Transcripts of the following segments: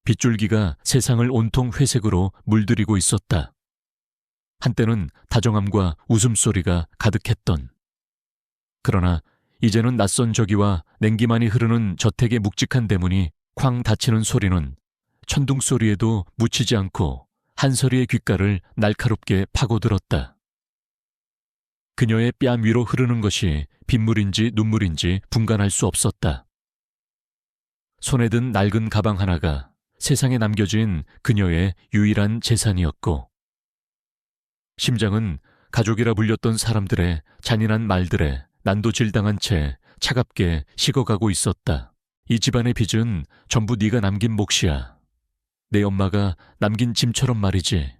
빗줄기가 세상을 온통 회색으로 물들이고 있었다. 한때는 다정함과 웃음소리가 가득했던. 그러나 이제는 낯선 저기와 냉기만이 흐르는 저택의 묵직한 대문이 쾅 닫히는 소리는 천둥 소리에도 묻히지 않고 한서리의 귓가를 날카롭게 파고들었다. 그녀의 뺨 위로 흐르는 것이 빗물인지 눈물인지 분간할 수 없었다. 손에 든 낡은 가방 하나가 세상에 남겨진 그녀의 유일한 재산이었고, 심장은 가족이라 불렸던 사람들의 잔인한 말들에 난도질당한 채 차갑게 식어가고 있었다. 이 집안의 빚은 전부 네가 남긴 몫이야. 내 엄마가 남긴 짐처럼 말이지.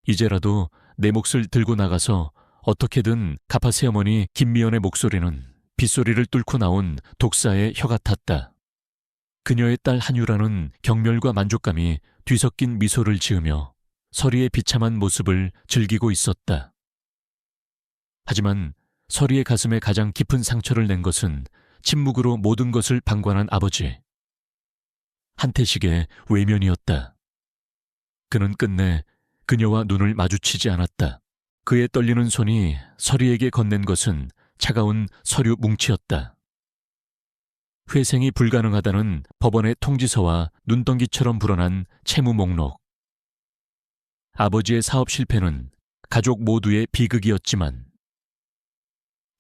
이제라도 내 몫을 들고 나가서 어떻게든 갚아 새어머니 김미연의 목소리는 빗소리를 뚫고 나온 독사의 혀 같았다. 그녀의 딸 한유라는 경멸과 만족감이 뒤섞인 미소를 지으며 서리의 비참한 모습을 즐기고 있었다. 하지만 서리의 가슴에 가장 깊은 상처를 낸 것은 침묵으로 모든 것을 방관한 아버지. 한태식의 외면이었다. 그는 끝내 그녀와 눈을 마주치지 않았다. 그의 떨리는 손이 서리에게 건넨 것은 차가운 서류 뭉치였다. 회생이 불가능하다는 법원의 통지서와 눈덩이처럼 불어난 채무 목록. 아버지의 사업 실패는 가족 모두의 비극이었지만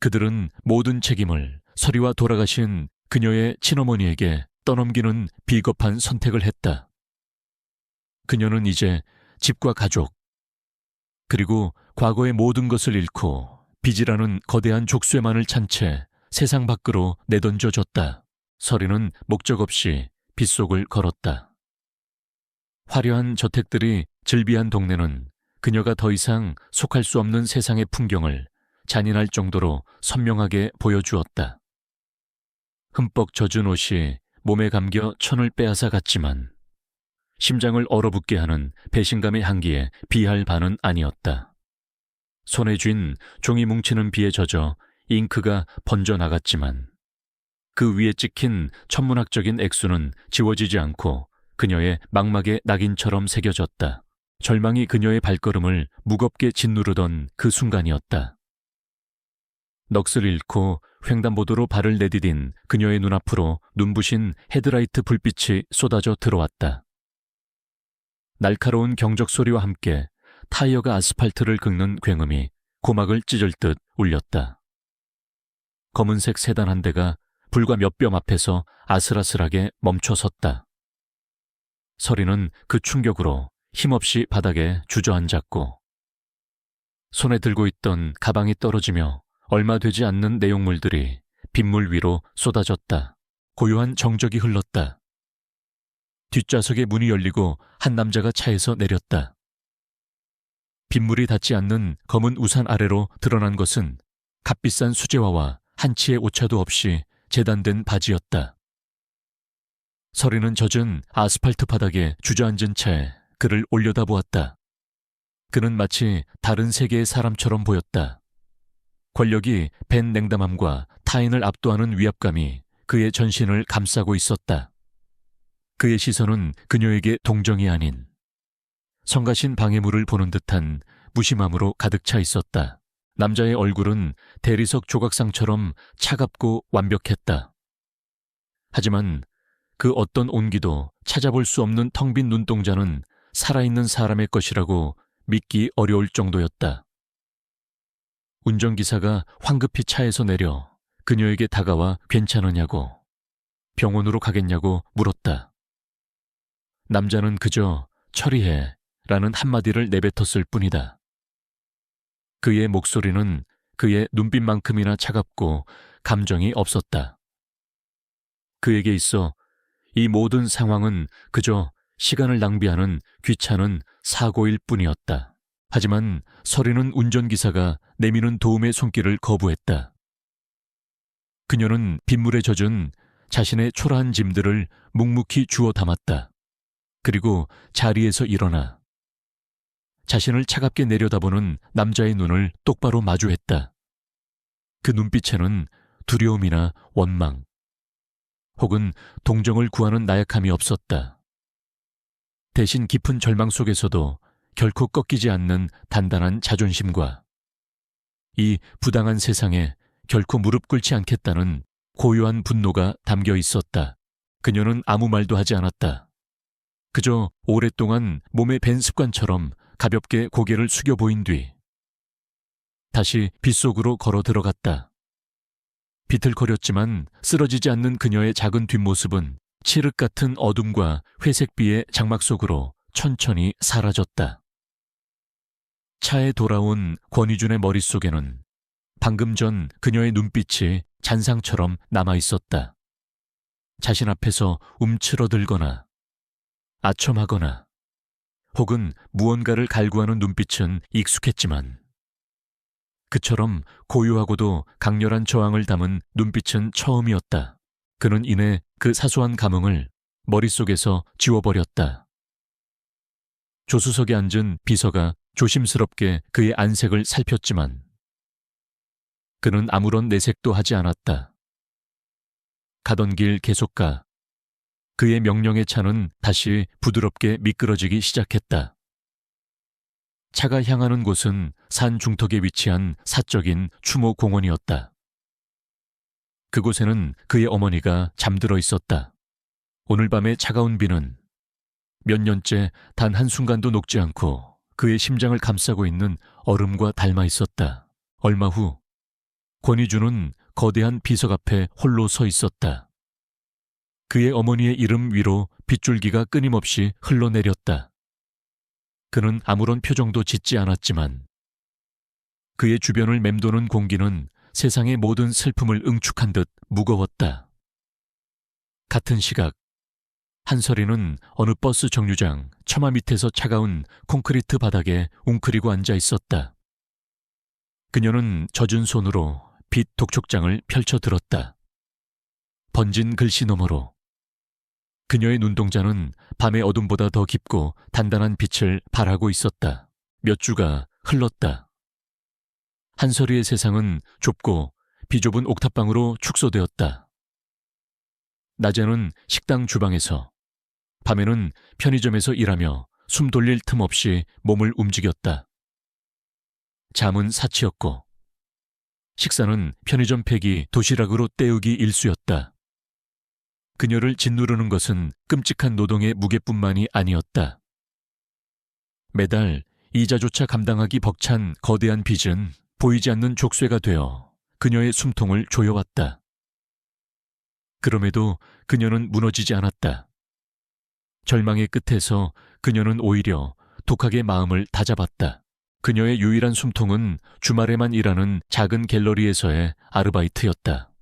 그들은 모든 책임을 서리와 돌아가신 그녀의 친어머니에게 떠넘기는 비겁한 선택을 했다. 그녀는 이제 집과 가족, 그리고 과거의 모든 것을 잃고 빚이라는 거대한 족쇄만을 찬 채 세상 밖으로 내던져졌다. 서리는 목적 없이 빗속을 걸었다. 화려한 저택들이 즐비한 동네는 그녀가 더 이상 속할 수 없는 세상의 풍경을 잔인할 정도로 선명하게 보여주었다. 흠뻑 젖은 옷이 몸에 감겨 천을 빼앗아 갔지만 심장을 얼어붙게 하는 배신감의 향기에 비할 바는 아니었다. 손에 쥔 종이 뭉치는 비에 젖어 잉크가 번져나갔지만 그 위에 찍힌 천문학적인 액수는 지워지지 않고 그녀의 망막에 낙인처럼 새겨졌다. 절망이 그녀의 발걸음을 무겁게 짓누르던 그 순간이었다. 넋을 잃고 횡단보도로 발을 내디딘 그녀의 눈앞으로 눈부신 헤드라이트 불빛이 쏟아져 들어왔다. 날카로운 경적 소리와 함께 타이어가 아스팔트를 긁는 굉음이 고막을 찢을 듯 울렸다. 검은색 세단 한 대가 불과 몇 뼘 앞에서 아슬아슬하게 멈춰섰다. 서리는 그 충격으로 힘없이 바닥에 주저앉았고 손에 들고 있던 가방이 떨어지며 얼마 되지 않는 내용물들이 빗물 위로 쏟아졌다. 고요한 정적이 흘렀다. 뒷좌석의 문이 열리고 한 남자가 차에서 내렸다. 빗물이 닿지 않는 검은 우산 아래로 드러난 것은 값비싼 수제화와 한 치의 오차도 없이 재단된 바지였다. 서리는 젖은 아스팔트 바닥에 주저앉은 채 그를 올려다보았다. 그는 마치 다른 세계의 사람처럼 보였다. 권력이 밴 냉담함과 타인을 압도하는 위압감이 그의 전신을 감싸고 있었다. 그의 시선은 그녀에게 동정이 아닌 성가신 방해물을 보는 듯한 무심함으로 가득 차 있었다. 남자의 얼굴은 대리석 조각상처럼 차갑고 완벽했다. 하지만 그 어떤 온기도 찾아볼 수 없는 텅 빈 눈동자는 살아있는 사람의 것이라고 믿기 어려울 정도였다. 운전기사가 황급히 차에서 내려 그녀에게 다가와 괜찮으냐고, 병원으로 가겠냐고 물었다. 남자는 그저 처리해 라는 한마디를 내뱉었을 뿐이다. 그의 목소리는 그의 눈빛만큼이나 차갑고 감정이 없었다. 그에게 있어 이 모든 상황은 그저 시간을 낭비하는 귀찮은 사고일 뿐이었다. 하지만 서리는 운전기사가 내미는 도움의 손길을 거부했다. 그녀는 빗물에 젖은 자신의 초라한 짐들을 묵묵히 주워 담았다. 그리고 자리에서 일어나 자신을 차갑게 내려다보는 남자의 눈을 똑바로 마주했다. 그 눈빛에는 두려움이나 원망, 혹은 동정을 구하는 나약함이 없었다. 대신 깊은 절망 속에서도 결코 꺾이지 않는 단단한 자존심과 이 부당한 세상에 결코 무릎 꿇지 않겠다는 고요한 분노가 담겨 있었다. 그녀는 아무 말도 하지 않았다. 그저 오랫동안 몸에 밴 습관처럼 가볍게 고개를 숙여 보인 뒤 다시 빗속으로 걸어 들어갔다. 비틀거렸지만 쓰러지지 않는 그녀의 작은 뒷모습은 칠흑 같은 어둠과 회색비의 장막 속으로 천천히 사라졌다. 차에 돌아온 권희준의 머릿속에는 방금 전 그녀의 눈빛이 잔상처럼 남아있었다. 자신 앞에서 움츠러들거나 아첨하거나 혹은 무언가를 갈구하는 눈빛은 익숙했지만 그처럼 고요하고도 강렬한 저항을 담은 눈빛은 처음이었다. 그는 이내 그 사소한 감흥을 머릿속에서 지워버렸다. 조수석에 앉은 비서가 조심스럽게 그의 안색을 살폈지만 그는 아무런 내색도 하지 않았다. 가던 길 계속 가. 그의 명령의 차는 다시 부드럽게 미끄러지기 시작했다. 차가 향하는 곳은 산 중턱에 위치한 사적인 추모 공원이었다. 그곳에는 그의 어머니가 잠들어 있었다. 오늘 밤의 차가운 비는 몇 년째 단 한순간도 녹지 않고 그의 심장을 감싸고 있는 얼음과 닮아 있었다. 얼마 후 권희준은 거대한 비석 앞에 홀로 서 있었다. 그의 어머니의 이름 위로 빗줄기가 끊임없이 흘러내렸다. 그는 아무런 표정도 짓지 않았지만 그의 주변을 맴도는 공기는 세상의 모든 슬픔을 응축한 듯 무거웠다. 같은 시각 한설이는 어느 버스 정류장 처마 밑에서 차가운 콘크리트 바닥에 웅크리고 앉아 있었다. 그녀는 젖은 손으로 빛 독촉장을 펼쳐 들었다. 번진 글씨 너머로 그녀의 눈동자는 밤의 어둠보다 더 깊고 단단한 빛을 발하고 있었다. 몇 주가 흘렀다. 한설이의 세상은 좁고 비좁은 옥탑방으로 축소되었다. 낮에는 식당 주방에서, 밤에는 편의점에서 일하며 숨 돌릴 틈 없이 몸을 움직였다. 잠은 사치였고 식사는 편의점 폐기 도시락으로 때우기 일쑤였다. 그녀를 짓누르는 것은 끔찍한 노동의 무게뿐만이 아니었다. 매달 이자조차 감당하기 벅찬 거대한 빚은 보이지 않는 족쇄가 되어 그녀의 숨통을 조여왔다. 그럼에도 그녀는 무너지지 않았다. 절망의 끝에서 그녀는 오히려 독하게 마음을 다잡았다. 그녀의 유일한 숨통은 주말에만 일하는 작은 갤러리에서의 아르바이트였다.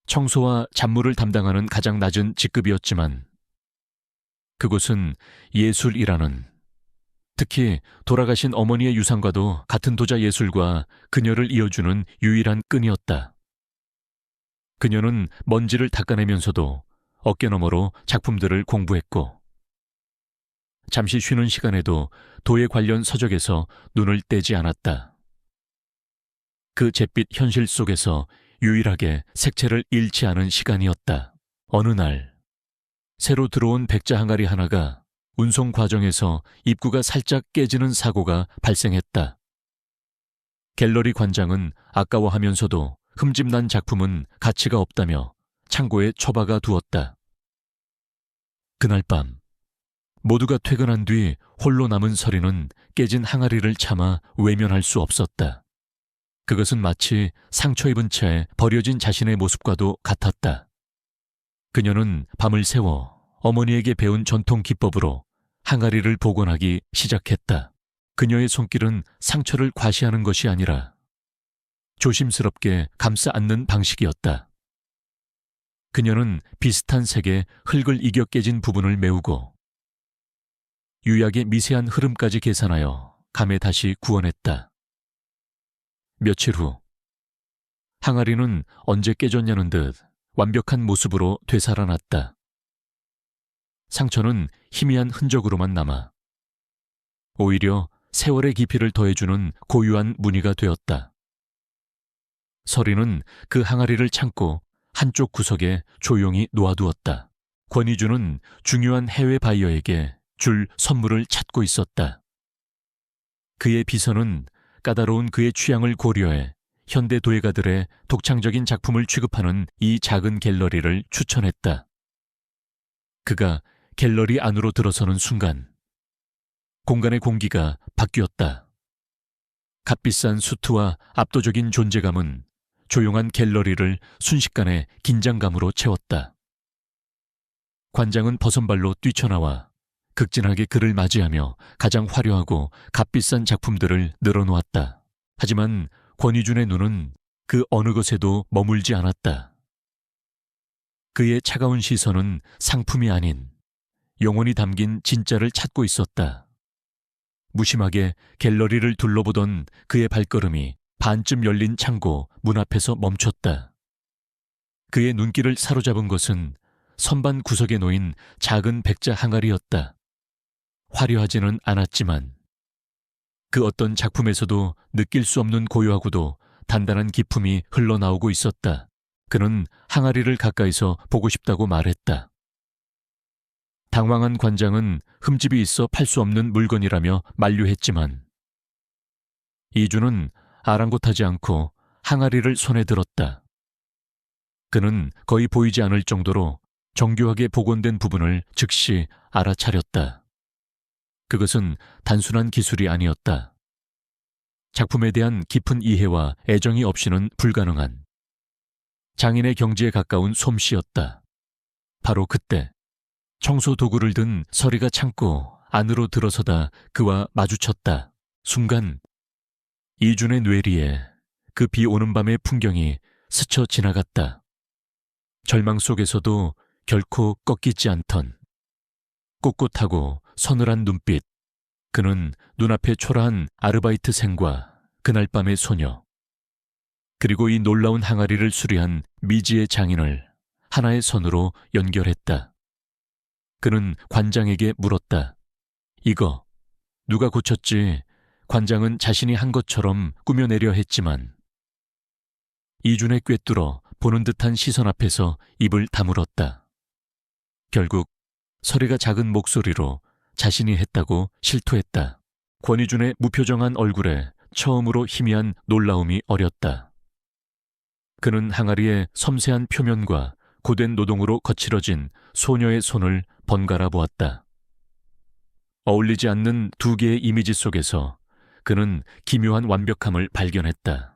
청소와 잡무를 담당하는 가장 낮은 직급이었지만 그곳은 예술이라는, 특히 돌아가신 어머니의 유산과도 같은 도자 예술과 그녀를 이어주는 유일한 끈이었다. 그녀는 먼지를 닦아내면서도 어깨너머로 작품들을 공부했고 잠시 쉬는 시간에도 도예 관련 서적에서 눈을 떼지 않았다. 그 잿빛 현실 속에서 유일하게 색채를 잃지 않은 시간이었다. 어느 날 새로 들어온 백자 항아리 하나가 운송 과정에서 입구가 살짝 깨지는 사고가 발생했다. 갤러리 관장은 아까워하면서도 흠집난 작품은 가치가 없다며 창고에 처박아 두었다. 그날 밤 모두가 퇴근한 뒤 홀로 남은 설이는 깨진 항아리를 참아 외면할 수 없었다. 그것은 마치 상처 입은 채 버려진 자신의 모습과도 같았다. 그녀는 밤을 새워 어머니에게 배운 전통 기법으로 항아리를 복원하기 시작했다. 그녀의 손길은 상처를 과시하는 것이 아니라 조심스럽게 감싸 안는 방식이었다. 그녀는 비슷한 색의 흙을 이겨 깨진 부분을 메우고 유약의 미세한 흐름까지 계산하여 감에 다시 구워냈다. 며칠 후 항아리는 언제 깨졌냐는 듯 완벽한 모습으로 되살아났다. 상처는 희미한 흔적으로만 남아 오히려 세월의 깊이를 더해주는 고유한 무늬가 되었다. 설이는 그 항아리를 창고 한쪽 구석에 조용히 놓아두었다. 권희준은 중요한 해외 바이어에게 줄 선물을 찾고 있었다. 그의 비서는 까다로운 그의 취향을 고려해 현대 도예가들의 독창적인 작품을 취급하는 이 작은 갤러리를 추천했다. 그가 갤러리 안으로 들어서는 순간 공간의 공기가 바뀌었다. 값비싼 수트와 압도적인 존재감은 조용한 갤러리를 순식간에 긴장감으로 채웠다. 관장은 버선발로 뛰쳐나와 극진하게 그를 맞이하며 가장 화려하고 값비싼 작품들을 늘어놓았다. 하지만 권희준의 눈은 그 어느 것에도 머물지 않았다. 그의 차가운 시선은 상품이 아닌 영혼이 담긴 진짜를 찾고 있었다. 무심하게 갤러리를 둘러보던 그의 발걸음이 반쯤 열린 창고 문 앞에서 멈췄다. 그의 눈길을 사로잡은 것은 선반 구석에 놓인 작은 백자 항아리였다. 화려하지는 않았지만 그 어떤 작품에서도 느낄 수 없는 고요하고도 단단한 기품이 흘러나오고 있었다. 그는 항아리를 가까이서 보고 싶다고 말했다. 당황한 관장은 흠집이 있어 팔 수 없는 물건이라며 만류했지만 이주는 아랑곳하지 않고 항아리를 손에 들었다. 그는 거의 보이지 않을 정도로 정교하게 복원된 부분을 즉시 알아차렸다. 그것은 단순한 기술이 아니었다. 작품에 대한 깊은 이해와 애정이 없이는 불가능한 장인의 경지에 가까운 솜씨였다. 바로 그때 청소 도구를 든 서리가 창고 안으로 들어서다 그와 마주쳤다. 순간 이준의 뇌리에 그 비 오는 밤의 풍경이 스쳐 지나갔다. 절망 속에서도 결코 꺾이지 않던 꼿꼿하고 서늘한 눈빛. 그는 눈앞에 초라한 아르바이트생과 그날 밤의 소녀, 그리고 이 놀라운 항아리를 수리한 미지의 장인을 하나의 선으로 연결했다. 그는 관장에게 물었다. 이거 누가 고쳤지? 관장은 자신이 한 것처럼 꾸며내려 했지만 이준의 꿰뚫어 보는 듯한 시선 앞에서 입을 다물었다. 결국 서리가 작은 목소리로 자신이 했다고 실토했다. 권희준의 무표정한 얼굴에 처음으로 희미한 놀라움이 어렸다. 그는 항아리의 섬세한 표면과 고된 노동으로 거칠어진 소녀의 손을 번갈아 보았다. 어울리지 않는 두 개의 이미지 속에서 그는 기묘한 완벽함을 발견했다.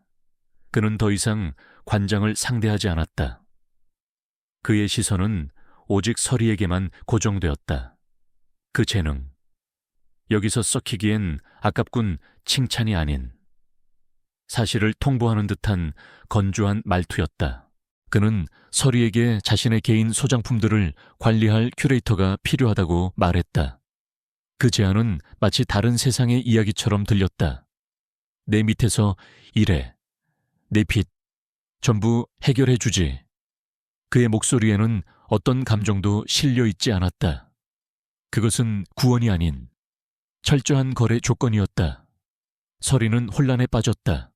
그는 더 이상 관장을 상대하지 않았다. 그의 시선은 오직 서리에게만 고정되었다. 그 재능, 여기서 썩히기엔 아깝군 칭찬이 아닌 사실을 통보하는 듯한 건조한 말투였다. 그는 서리에게 자신의 개인 소장품들을 관리할 큐레이터가 필요하다고 말했다. 그 제안은 마치 다른 세상의 이야기처럼 들렸다. 내 밑에서 일해, 내 빚 전부 해결해 주지. 그의 목소리에는 어떤 감정도 실려 있지 않았다. 그것은 구원이 아닌 철저한 거래 조건이었다. 서리는 혼란에 빠졌다.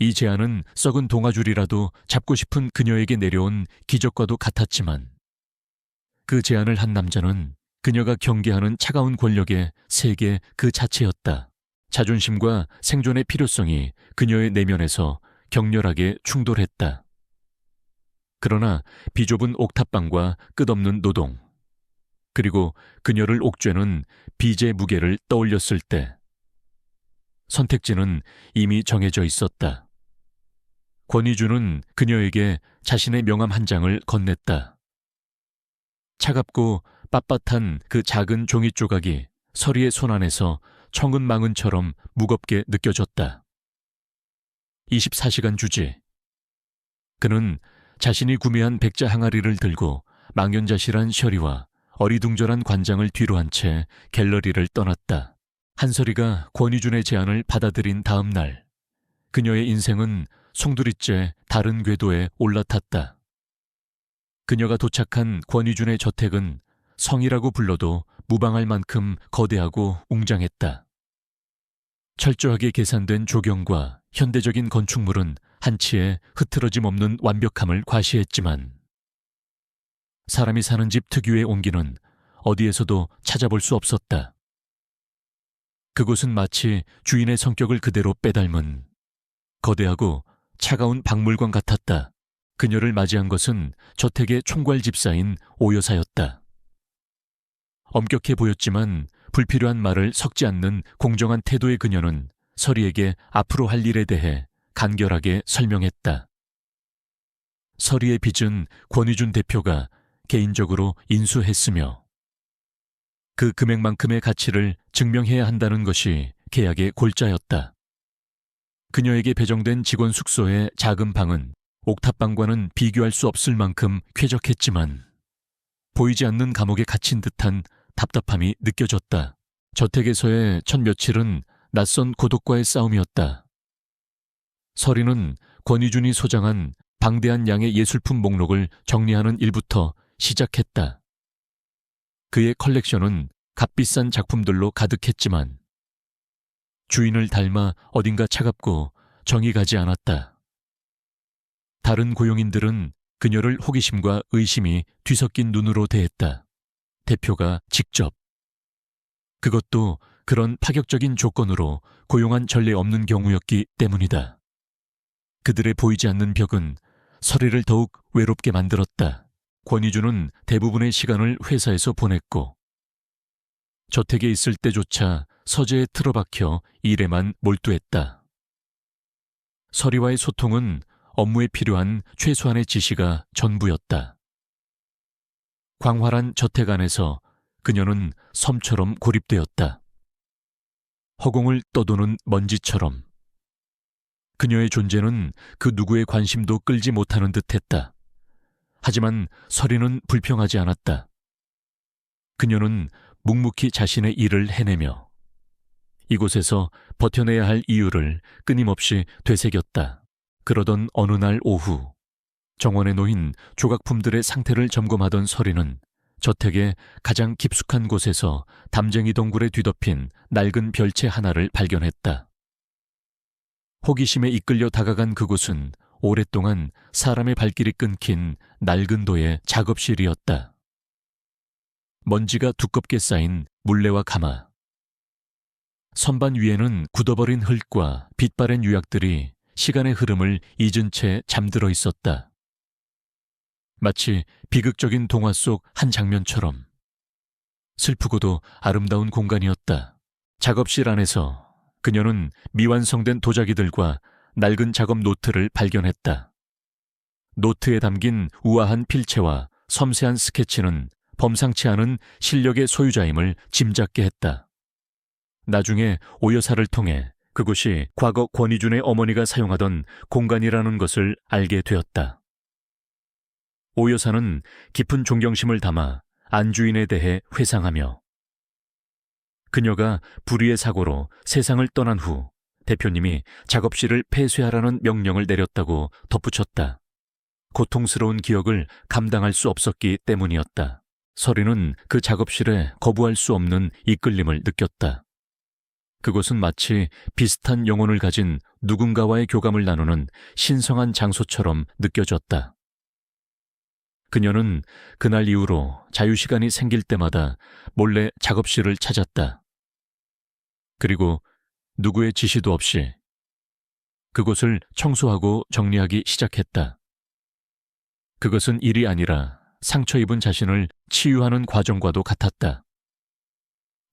이 제안은 썩은 동아줄이라도 잡고 싶은 그녀에게 내려온 기적과도 같았지만 그 제안을 한 남자는 그녀가 경계하는 차가운 권력의 세계 그 자체였다. 자존심과 생존의 필요성이 그녀의 내면에서 격렬하게 충돌했다. 그러나 비좁은 옥탑방과 끝없는 노동, 그리고 그녀를 옥죄는 빚의 무게를 떠올렸을 때 선택지는 이미 정해져 있었다. 권희준은 그녀에게 자신의 명함 한 장을 건넸다. 차갑고 빳빳한 그 작은 종이 조각이 서리의 손 안에서 청은망은처럼 무겁게 느껴졌다. 24시간 주지. 그는 자신이 구매한 백자 항아리를 들고 망연자실한 셔리와 어리둥절한 관장을 뒤로 한 채 갤러리를 떠났다. 한서리가 권희준의 제안을 받아들인 다음 날, 그녀의 인생은 송두리째 다른 궤도에 올라탔다. 그녀가 도착한 권희준의 저택은 성이라고 불러도 무방할 만큼 거대하고 웅장했다. 철저하게 계산된 조경과 현대적인 건축물은 한치의 흐트러짐 없는 완벽함을 과시했지만 사람이 사는 집 특유의 온기는 어디에서도 찾아볼 수 없었다. 그곳은 마치 주인의 성격을 그대로 빼닮은 거대하고 차가운 박물관 같았다. 그녀를 맞이한 것은 저택의 총괄 집사인 오 여사였다. 엄격해 보였지만 불필요한 말을 섞지 않는 공정한 태도의 그녀는 서리에게 앞으로 할 일에 대해 간결하게 설명했다. 서리의 빚은 권위준 대표가 개인적으로 인수했으며 그 금액만큼의 가치를 증명해야 한다는 것이 계약의 골자였다. 그녀에게 배정된 직원 숙소의 작은 방은 옥탑방과는 비교할 수 없을 만큼 쾌적했지만 보이지 않는 감옥에 갇힌 듯한 답답함이 느껴졌다. 저택에서의 첫 며칠은 낯선 고독과의 싸움이었다. 서리는 권위준이 소장한 방대한 양의 예술품 목록을 정리하는 일부터 시작했다. 그의 컬렉션은 값비싼 작품들로 가득했지만 주인을 닮아 어딘가 차갑고 정이 가지 않았다. 다른 고용인들은 그녀를 호기심과 의심이 뒤섞인 눈으로 대했다. 대표가 직접. 그것도 그런 파격적인 조건으로 고용한 전례 없는 경우였기 때문이다. 그들의 보이지 않는 벽은 서리를 더욱 외롭게 만들었다. 권위준은 대부분의 시간을 회사에서 보냈고 저택에 있을 때조차 서재에 틀어박혀 일에만 몰두했다. 서리와의 소통은 업무에 필요한 최소한의 지시가 전부였다. 광활한 저택 안에서 그녀는 섬처럼 고립되었다. 허공을 떠도는 먼지처럼. 그녀의 존재는 그 누구의 관심도 끌지 못하는 듯했다. 하지만 서리는 불평하지 않았다. 그녀는 묵묵히 자신의 일을 해내며 이곳에서 버텨내야 할 이유를 끊임없이 되새겼다. 그러던 어느 날 오후, 정원에 놓인 조각품들의 상태를 점검하던 서리는 저택의 가장 깊숙한 곳에서 담쟁이 덩굴에 뒤덮인 낡은 별채 하나를 발견했다. 호기심에 이끌려 다가간 그곳은 오랫동안 사람의 발길이 끊긴 낡은 도의 작업실이었다. 먼지가 두껍게 쌓인 물레와 가마. 선반 위에는 굳어버린 흙과 빛바랜 유약들이 시간의 흐름을 잊은 채 잠들어 있었다. 마치 비극적인 동화 속 한 장면처럼 슬프고도 아름다운 공간이었다. 작업실 안에서 그녀는 미완성된 도자기들과 낡은 작업 노트를 발견했다. 노트에 담긴 우아한 필체와 섬세한 스케치는 범상치 않은 실력의 소유자임을 짐작게 했다. 나중에 오 여사를 통해 그곳이 과거 권위준의 어머니가 사용하던 공간이라는 것을 알게 되었다. 오 여사는 깊은 존경심을 담아 안주인에 대해 회상하며 그녀가 불의의 사고로 세상을 떠난 후 대표님이 작업실을 폐쇄하라는 명령을 내렸다고 덧붙였다. 고통스러운 기억을 감당할 수 없었기 때문이었다. 서리는 그 작업실에 거부할 수 없는 이끌림을 느꼈다. 그곳은 마치 비슷한 영혼을 가진 누군가와의 교감을 나누는 신성한 장소처럼 느껴졌다. 그녀는 그날 이후로 자유시간이 생길 때마다 몰래 작업실을 찾았다. 그리고 누구의 지시도 없이 그곳을 청소하고 정리하기 시작했다. 그것은 일이 아니라 상처 입은 자신을 치유하는 과정과도 같았다.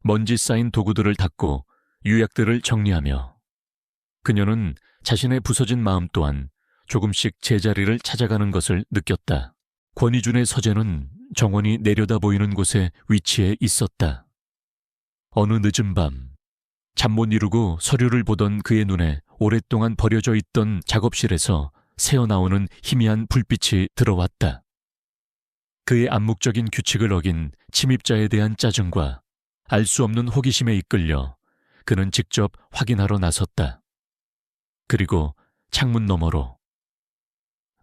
먼지 쌓인 도구들을 닦고 유약들을 정리하며 그녀는 자신의 부서진 마음 또한 조금씩 제자리를 찾아가는 것을 느꼈다. 권위준의 서재는 정원이 내려다 보이는 곳에 위치해 있었다. 어느 늦은 밤, 잠 못 이루고 서류를 보던 그의 눈에 오랫동안 버려져 있던 작업실에서 새어나오는 희미한 불빛이 들어왔다. 그의 암묵적인 규칙을 어긴 침입자에 대한 짜증과 알 수 없는 호기심에 이끌려 그는 직접 확인하러 나섰다. 그리고 창문 너머로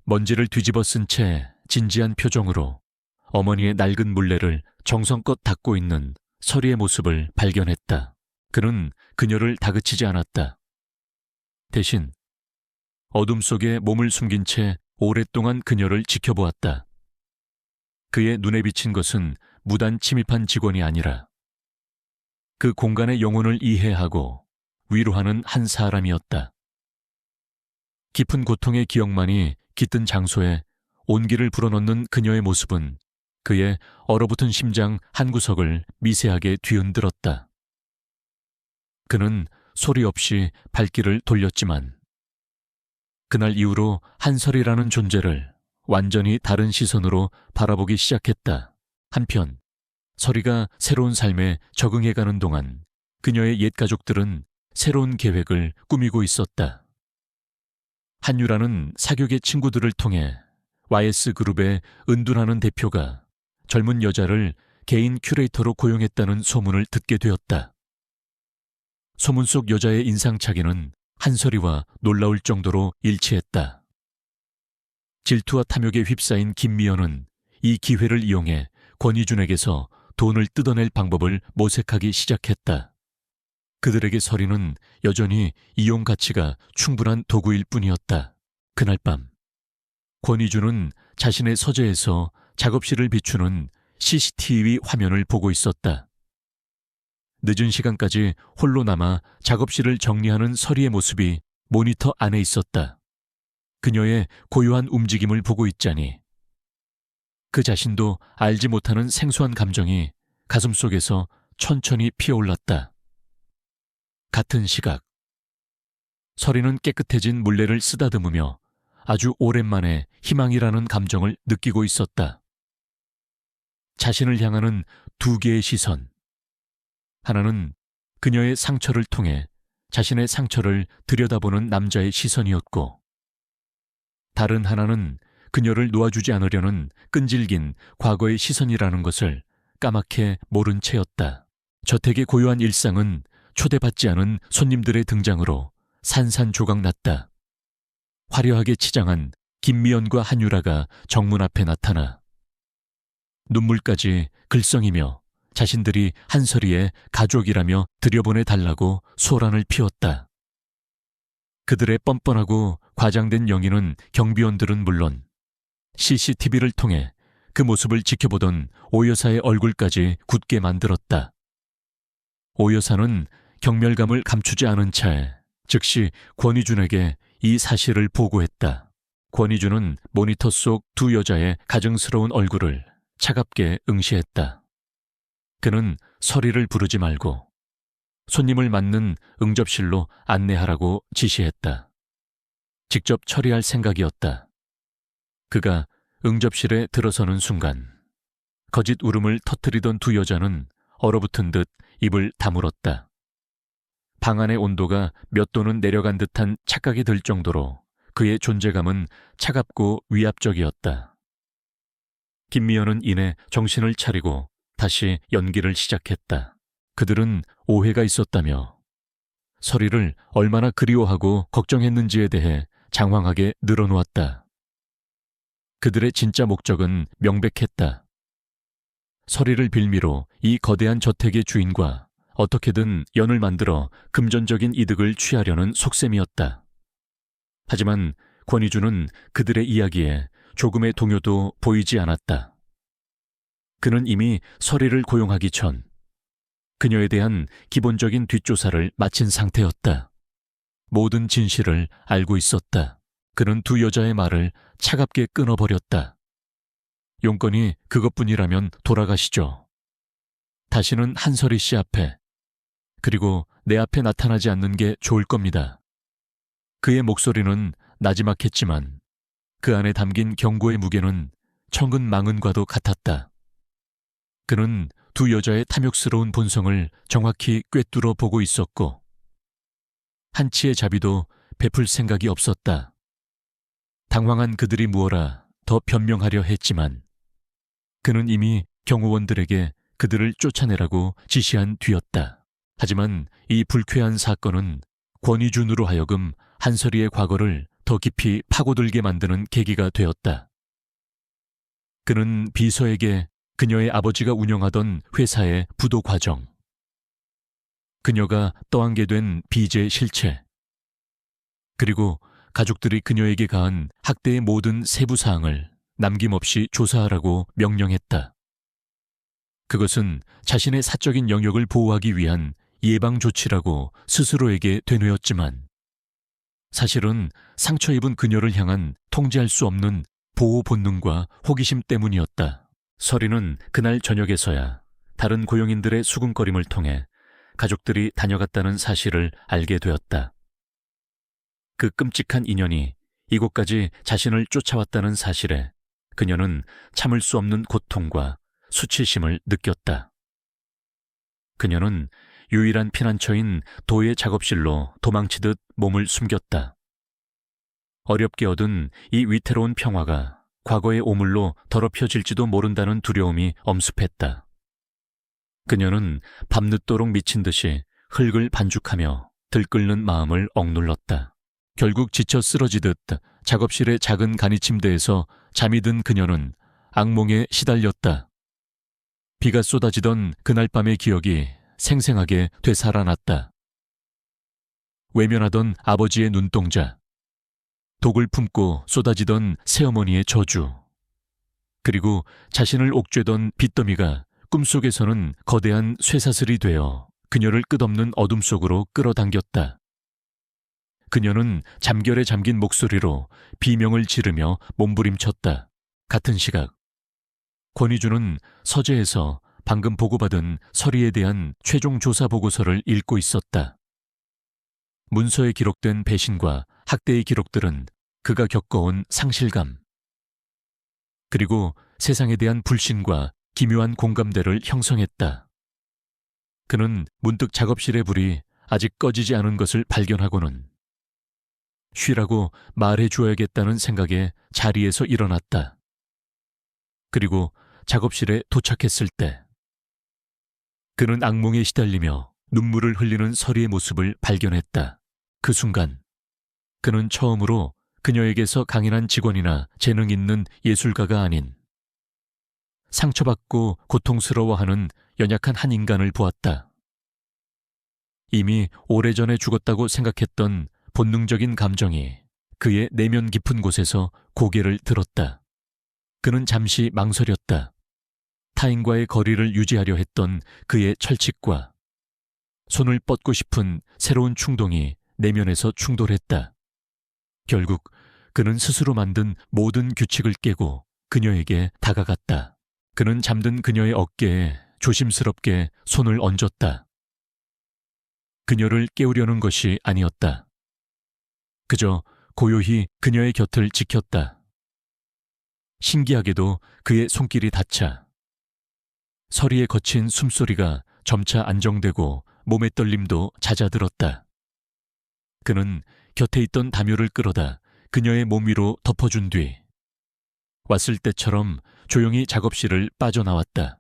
먼지를 뒤집어 쓴 채 진지한 표정으로 어머니의 낡은 물레를 정성껏 닦고 있는 서리의 모습을 발견했다. 그는 그녀를 다그치지 않았다. 대신 어둠 속에 몸을 숨긴 채 오랫동안 그녀를 지켜보았다. 그의 눈에 비친 것은 무단 침입한 직원이 아니라 그 공간의 영혼을 이해하고 위로하는 한 사람이었다. 깊은 고통의 기억만이 깃든 장소에 온기를 불어넣는 그녀의 모습은 그의 얼어붙은 심장 한 구석을 미세하게 뒤흔들었다. 그는 소리 없이 발길을 돌렸지만 그날 이후로 한설이라는 존재를 완전히 다른 시선으로 바라보기 시작했다. 한편 설이가 새로운 삶에 적응해가는 동안 그녀의 옛 가족들은 새로운 계획을 꾸미고 있었다. 한유라는 사교계 친구들을 통해 YS그룹의 은둔하는 대표가 젊은 여자를 개인 큐레이터로 고용했다는 소문을 듣게 되었다. 소문 속 여자의 인상착의는 한설이와 놀라울 정도로 일치했다. 질투와 탐욕에 휩싸인 김미연은 이 기회를 이용해 권희준에게서 돈을 뜯어낼 방법을 모색하기 시작했다. 그들에게 설이는 여전히 이용 가치가 충분한 도구일 뿐이었다. 그날 밤 권희준은 자신의 서재에서 작업실을 비추는 CCTV 화면을 보고 있었다. 늦은 시간까지 홀로 남아 작업실을 정리하는 설이의 모습이 모니터 안에 있었다. 그녀의 고요한 움직임을 보고 있자니 그 자신도 알지 못하는 생소한 감정이 가슴속에서 천천히 피어올랐다. 같은 시각 설이는 깨끗해진 물레를 쓰다듬으며 아주 오랜만에 희망이라는 감정을 느끼고 있었다. 자신을 향하는 두 개의 시선. 하나는 그녀의 상처를 통해 자신의 상처를 들여다보는 남자의 시선이었고, 다른 하나는 그녀를 놓아주지 않으려는 끈질긴 과거의 시선이라는 것을 까맣게 모른 채였다. 저택의 고요한 일상은 초대받지 않은 손님들의 등장으로 산산조각났다. 화려하게 치장한 김미연과 한유라가 정문 앞에 나타나 눈물까지 글썽이며 자신들이 한설이의 가족이라며 들여보내달라고 소란을 피웠다. 그들의 뻔뻔하고 과장된 영의는 경비원들은 물론 CCTV를 통해 그 모습을 지켜보던 오 여사의 얼굴까지 굳게 만들었다. 오 여사는 경멸감을 감추지 않은 채 즉시 권희준에게 이 사실을 보고했다. 권희준은 모니터 속 두 여자의 가증스러운 얼굴을 차갑게 응시했다. 그는 설이를 부르지 말고 손님을 맞는 응접실로 안내하라고 지시했다. 직접 처리할 생각이었다. 그가 응접실에 들어서는 순간 거짓 울음을 터뜨리던 두 여자는 얼어붙은 듯 입을 다물었다. 방 안의 온도가 몇 도는 내려간 듯한 착각이 들 정도로 그의 존재감은 차갑고 위압적이었다. 김미연은 이내 정신을 차리고 다시 연기를 시작했다. 그들은 오해가 있었다며 설이를 얼마나 그리워하고 걱정했는지에 대해 장황하게 늘어놓았다. 그들의 진짜 목적은 명백했다. 설이를 빌미로 이 거대한 저택의 주인과 어떻게든 연을 만들어 금전적인 이득을 취하려는 속셈이었다. 하지만 권희준은 그들의 이야기에 조금의 동요도 보이지 않았다. 그는 이미 설이를 고용하기 전 그녀에 대한 기본적인 뒷조사를 마친 상태였다. 모든 진실을 알고 있었다. 그는 두 여자의 말을 차갑게 끊어버렸다. 용건이 그것뿐이라면 돌아가시죠. 다시는 한설이 씨 앞에, 그리고 내 앞에 나타나지 않는 게 좋을 겁니다. 그의 목소리는 나지막했지만 그 안에 담긴 경고의 무게는 천근 망은과도 같았다. 그는 두 여자의 탐욕스러운 본성을 정확히 꿰뚫어 보고 있었고 한치의 자비도 베풀 생각이 없었다. 당황한 그들이 무어라 더 변명하려 했지만 그는 이미 경호원들에게 그들을 쫓아내라고 지시한 뒤였다. 하지만 이 불쾌한 사건은 권희준으로 하여금 한설이의 과거를 더 깊이 파고들게 만드는 계기가 되었다. 그는 비서에게 그녀의 아버지가 운영하던 회사의 부도 과정, 그녀가 떠안게 된 빚의 실체, 그리고 가족들이 그녀에게 가한 학대의 모든 세부 사항을 남김없이 조사하라고 명령했다. 그것은 자신의 사적인 영역을 보호하기 위한 예방 조치라고 스스로에게 되뇌었지만 사실은 상처 입은 그녀를 향한 통제할 수 없는 보호 본능과 호기심 때문이었다. 서리는 그날 저녁에서야 다른 고용인들의 수군거림을 통해 가족들이 다녀갔다는 사실을 알게 되었다. 그 끔찍한 인연이 이곳까지 자신을 쫓아왔다는 사실에 그녀는 참을 수 없는 고통과 수치심을 느꼈다. 그녀는 유일한 피난처인 도의 작업실로 도망치듯 몸을 숨겼다. 어렵게 얻은 이 위태로운 평화가 과거의 오물로 더럽혀질지도 모른다는 두려움이 엄습했다. 그녀는 밤늦도록 미친 듯이 흙을 반죽하며 들끓는 마음을 억눌렀다. 결국 지쳐 쓰러지듯 작업실의 작은 간이 침대에서 잠이 든 그녀는 악몽에 시달렸다. 비가 쏟아지던 그날 밤의 기억이 생생하게 되살아났다. 외면하던 아버지의 눈동자, 독을 품고 쏟아지던 새어머니의 저주, 그리고 자신을 옥죄던 빚더미가 꿈속에서는 거대한 쇠사슬이 되어 그녀를 끝없는 어둠 속으로 끌어당겼다. 그녀는 잠결에 잠긴 목소리로 비명을 지르며 몸부림쳤다. 같은 시각 권희주는 서재에서 방금 보고받은 서리에 대한 최종 조사 보고서를 읽고 있었다. 문서에 기록된 배신과 학대의 기록들은 그가 겪어온 상실감, 그리고 세상에 대한 불신과 기묘한 공감대를 형성했다. 그는 문득 작업실의 불이 아직 꺼지지 않은 것을 발견하고는 쉬라고 말해 주어야겠다는 생각에 자리에서 일어났다. 그리고 작업실에 도착했을 때 그는 악몽에 시달리며 눈물을 흘리는 서리의 모습을 발견했다. 그 순간 그는 처음으로 그녀에게서 강인한 직원이나 재능 있는 예술가가 아닌 상처받고 고통스러워하는 연약한 한 인간을 보았다. 이미 오래전에 죽었다고 생각했던 본능적인 감정이 그의 내면 깊은 곳에서 고개를 들었다. 그는 잠시 망설였다. 타인과의 거리를 유지하려 했던 그의 철칙과 손을 뻗고 싶은 새로운 충동이 내면에서 충돌했다. 결국 그는 스스로 만든 모든 규칙을 깨고 그녀에게 다가갔다. 그는 잠든 그녀의 어깨에 조심스럽게 손을 얹었다. 그녀를 깨우려는 것이 아니었다. 그저 고요히 그녀의 곁을 지켰다. 신기하게도 그의 손길이 닿자 서리의 거친 숨소리가 점차 안정되고 몸의 떨림도 잦아들었다. 그는 곁에 있던 담요를 끌어다 그녀의 몸 위로 덮어준 뒤 왔을 때처럼 조용히 작업실을 빠져나왔다.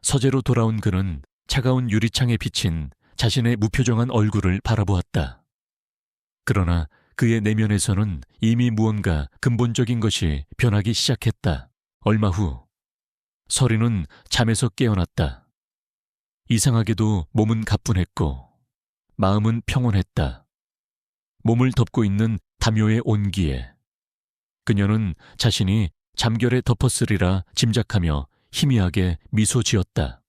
서재로 돌아온 그는 차가운 유리창에 비친 자신의 무표정한 얼굴을 바라보았다. 그러나 그의 내면에서는 이미 무언가 근본적인 것이 변하기 시작했다. 얼마 후 서리는 잠에서 깨어났다. 이상하게도 몸은 가뿐했고 마음은 평온했다. 몸을 덮고 있는 담요의 온기에 그녀는 자신이 잠결에 덮었으리라 짐작하며 희미하게 미소 지었다.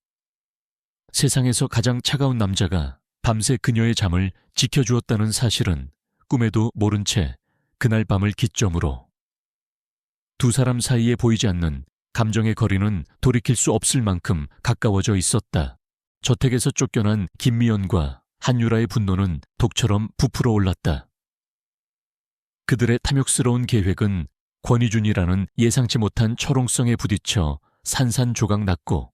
세상에서 가장 차가운 남자가 밤새 그녀의 잠을 지켜주었다는 사실은 꿈에도 모른 채 그날 밤을 기점으로 두 사람 사이에 보이지 않는 감정의 거리는 돌이킬 수 없을 만큼 가까워져 있었다. 저택에서 쫓겨난 김미연과 한유라의 분노는 독처럼 부풀어 올랐다. 그들의 탐욕스러운 계획은 권희준이라는 예상치 못한 철옹성에 부딪혀 산산조각 났고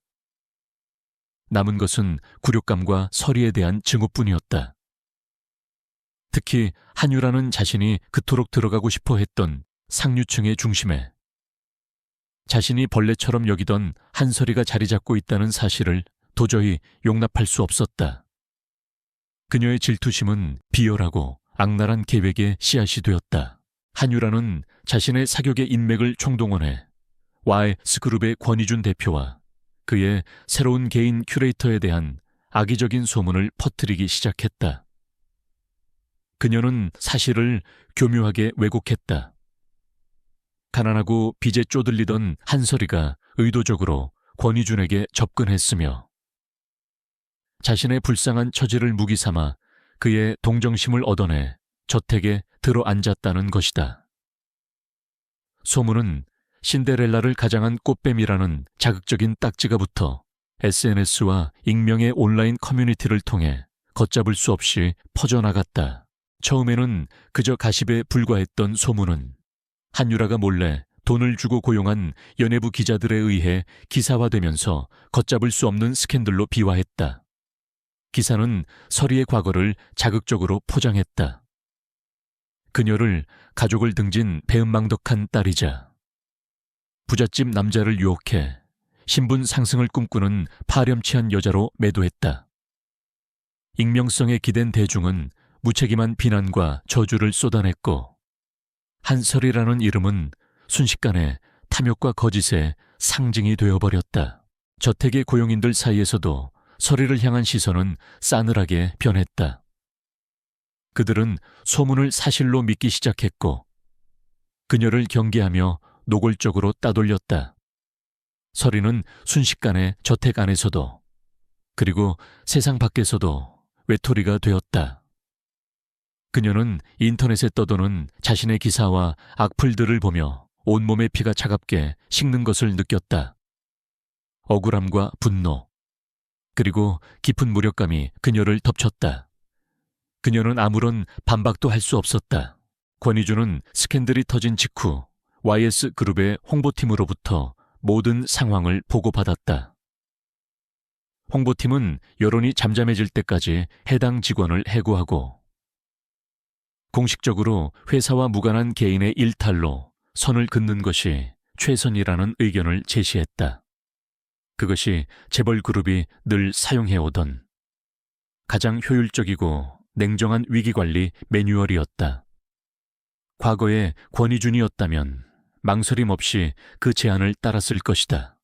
남은 것은 굴욕감과 서리에 대한 증오뿐이었다. 특히 한유라는 자신이 그토록 들어가고 싶어 했던 상류층의 중심에 자신이 벌레처럼 여기던 한서리가 자리 잡고 있다는 사실을 도저히 용납할 수 없었다. 그녀의 질투심은 비열하고 악랄한 계획의 씨앗이 되었다. 한유라는 자신의 사격의 인맥을 총동원해 YS그룹의 권희준 대표와 그의 새로운 개인 큐레이터에 대한 악의적인 소문을 퍼뜨리기 시작했다. 그녀는 사실을 교묘하게 왜곡했다. 가난하고 빚에 쪼들리던 한서리가 의도적으로 권희준에게 접근했으며 자신의 불쌍한 처지를 무기 삼아 그의 동정심을 얻어내 저택에 들어앉았다는 것이다. 소문은 신데렐라를 가장한 꽃뱀이라는 자극적인 딱지가 붙어 SNS와 익명의 온라인 커뮤니티를 통해 걷잡을 수 없이 퍼져나갔다. 처음에는 그저 가십에 불과했던 소문은 한유라가 몰래 돈을 주고 고용한 연예부 기자들에 의해 기사화되면서 걷잡을 수 없는 스캔들로 비화했다. 기사는 설이의 과거를 자극적으로 포장했다. 그녀를 가족을 등진 배은망덕한 딸이자 부잣집 남자를 유혹해 신분 상승을 꿈꾸는 파렴치한 여자로 매도했다. 익명성에 기댄 대중은 무책임한 비난과 저주를 쏟아냈고 한설이라는 이름은 순식간에 탐욕과 거짓의 상징이 되어버렸다. 저택의 고용인들 사이에서도 설이를 향한 시선은 싸늘하게 변했다. 그들은 소문을 사실로 믿기 시작했고 그녀를 경계하며 노골적으로 따돌렸다. 설이는 순식간에 저택 안에서도 그리고 세상 밖에서도 외톨이가 되었다. 그녀는 인터넷에 떠도는 자신의 기사와 악플들을 보며 온몸의 피가 차갑게 식는 것을 느꼈다. 억울함과 분노, 그리고 깊은 무력감이 그녀를 덮쳤다. 그녀는 아무런 반박도 할 수 없었다. 권희준은 스캔들이 터진 직후 YS그룹의 홍보팀으로부터 모든 상황을 보고받았다. 홍보팀은 여론이 잠잠해질 때까지 해당 직원을 해고하고 공식적으로 회사와 무관한 개인의 일탈로 선을 긋는 것이 최선이라는 의견을 제시했다. 그것이 재벌그룹이 늘 사용해오던 가장 효율적이고 냉정한 위기관리 매뉴얼이었다. 과거에 권희준이었다면 망설임 없이 그 제안을 따랐을 것이다.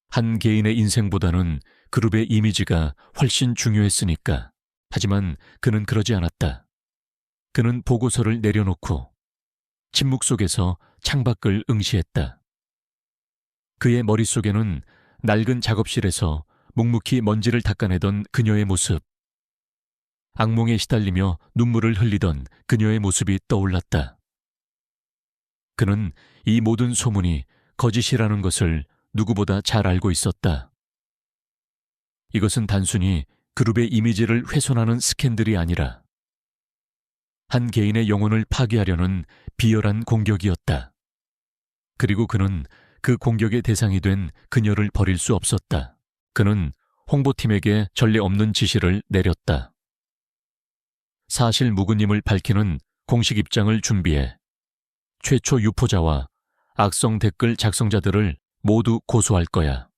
한 개인의 인생보다는 그룹의 이미지가 훨씬 중요했으니까. 하지만 그는 그러지 않았다. 그는 보고서를 내려놓고 침묵 속에서 창밖을 응시했다. 그의 머릿속에는 낡은 작업실에서 묵묵히 먼지를 닦아내던 그녀의 모습, 악몽에 시달리며 눈물을 흘리던 그녀의 모습이 떠올랐다. 그는 이 모든 소문이 거짓이라는 것을 누구보다 잘 알고 있었다. 이것은 단순히 그룹의 이미지를 훼손하는 스캔들이 아니라 한 개인의 영혼을 파괴하려는 비열한 공격이었다. 그리고 그는 그 공격의 대상이 된 그녀를 버릴 수 없었다. 그는 홍보팀에게 전례 없는 지시를 내렸다. 사실 무근임을 밝히는 공식 입장을 준비해 최초 유포자와 악성 댓글 작성자들을 모두 고소할 거야.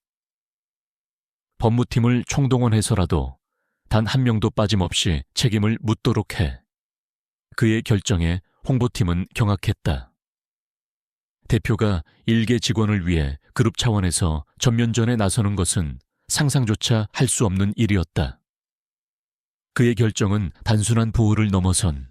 법무팀을 총동원해서라도 단 한 명도 빠짐없이 책임을 묻도록 해. 그의 결정에 홍보팀은 경악했다. 대표가 일개 직원을 위해 그룹 차원에서 전면전에 나서는 것은 상상조차 할 수 없는 일이었다. 그의 결정은 단순한 보호를 넘어선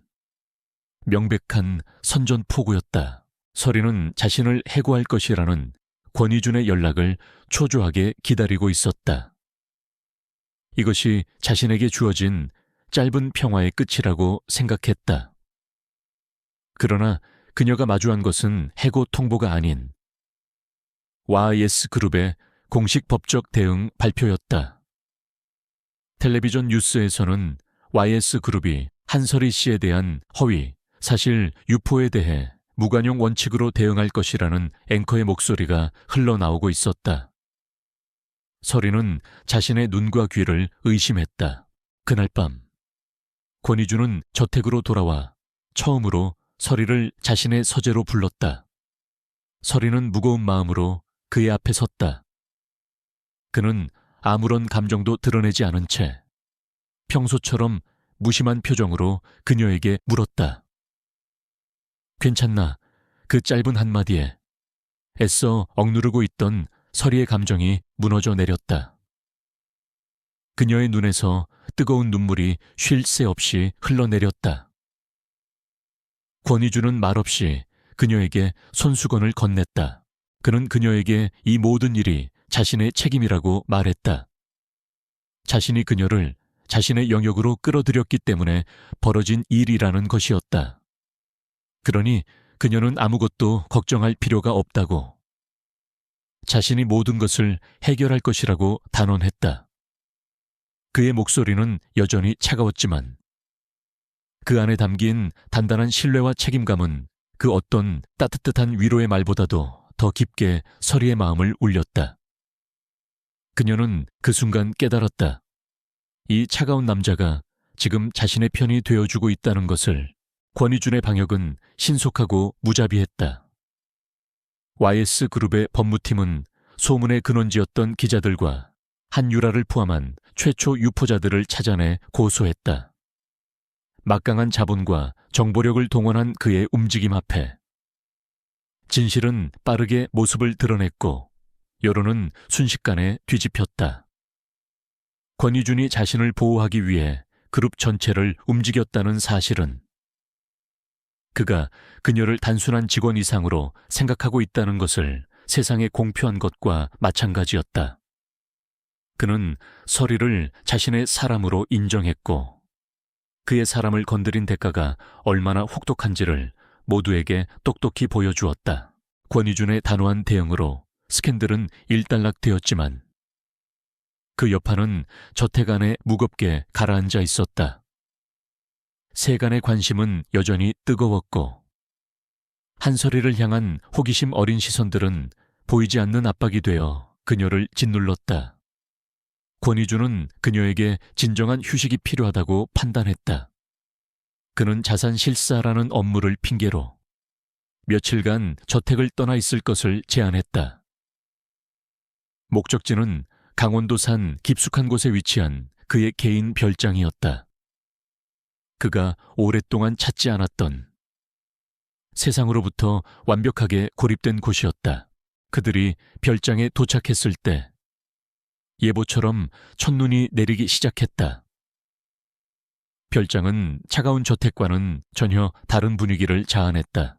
명백한 선전포고였다. 설이는 자신을 해고할 것이라는 권희준의 연락을 초조하게 기다리고 있었다. 이것이 자신에게 주어진 짧은 평화의 끝이라고 생각했다. 그러나 그녀가 마주한 것은 해고 통보가 아닌 YS그룹의 공식 법적 대응 발표였다. 텔레비전 뉴스에서는 YS그룹이 한설이 씨에 대한 허위, 사실 유포에 대해 무관용 원칙으로 대응할 것이라는 앵커의 목소리가 흘러나오고 있었다. 설이는 자신의 눈과 귀를 의심했다. 그날 밤 권희준은 저택으로 돌아와 처음으로 설이를 자신의 서재로 불렀다. 설이는 무거운 마음으로 그의 앞에 섰다. 그는 아무런 감정도 드러내지 않은 채 평소처럼 무심한 표정으로 그녀에게 물었다. 괜찮나? 그 짧은 한마디에 애써 억누르고 있던 설이의 감정이 무너져 내렸다. 그녀의 눈에서 뜨거운 눈물이 쉴 새 없이 흘러내렸다. 권희준은 말없이 그녀에게 손수건을 건넸다. 그는 그녀에게 이 모든 일이 자신의 책임이라고 말했다. 자신이 그녀를 자신의 영역으로 끌어들였기 때문에 벌어진 일이라는 것이었다. 그러니 그녀는 아무것도 걱정할 필요가 없다고. 자신이 모든 것을 해결할 것이라고 단언했다. 그의 목소리는 여전히 차가웠지만 그 안에 담긴 단단한 신뢰와 책임감은 그 어떤 따뜻한 위로의 말보다도 더 깊게 서리의 마음을 울렸다. 그녀는 그 순간 깨달았다. 이 차가운 남자가 지금 자신의 편이 되어주고 있다는 것을. 권희준의 방역은 신속하고 무자비했다. YS그룹의 법무팀은 소문의 근원지였던 기자들과 한유라를 포함한 최초 유포자들을 찾아내 고소했다. 막강한 자본과 정보력을 동원한 그의 움직임 앞에 진실은 빠르게 모습을 드러냈고 여론은 순식간에 뒤집혔다. 권희준이 자신을 보호하기 위해 그룹 전체를 움직였다는 사실은 그가 그녀를 단순한 직원 이상으로 생각하고 있다는 것을 세상에 공표한 것과 마찬가지였다. 그는 서리를 자신의 사람으로 인정했고 그의 사람을 건드린 대가가 얼마나 혹독한지를 모두에게 똑똑히 보여주었다. 권희준의 단호한 대응으로 스캔들은 일단락되었지만 그 여파는 저택 안에 무겁게 가라앉아 있었다. 세간의 관심은 여전히 뜨거웠고 한서리를 향한 호기심 어린 시선들은 보이지 않는 압박이 되어 그녀를 짓눌렀다. 권희준은 그녀에게 진정한 휴식이 필요하다고 판단했다. 그는 자산 실사라는 업무를 핑계로 며칠간 저택을 떠나 있을 것을 제안했다. 목적지는 강원도산 깊숙한 곳에 위치한 그의 개인 별장이었다. 그가 오랫동안 찾지 않았던 세상으로부터 완벽하게 고립된 곳이었다. 그들이 별장에 도착했을 때 예보처럼 첫눈이 내리기 시작했다. 별장은 차가운 저택과는 전혀 다른 분위기를 자아냈다.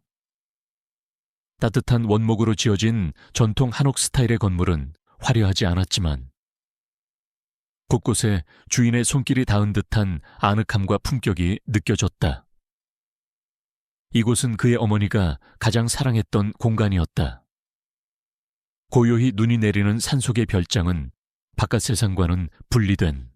따뜻한 원목으로 지어진 전통 한옥 스타일의 건물은 화려하지 않았지만 곳곳에 주인의 손길이 닿은 듯한 아늑함과 품격이 느껴졌다. 이곳은 그의 어머니가 가장 사랑했던 공간이었다. 고요히 눈이 내리는 산속의 별장은 바깥 세상과는 분리된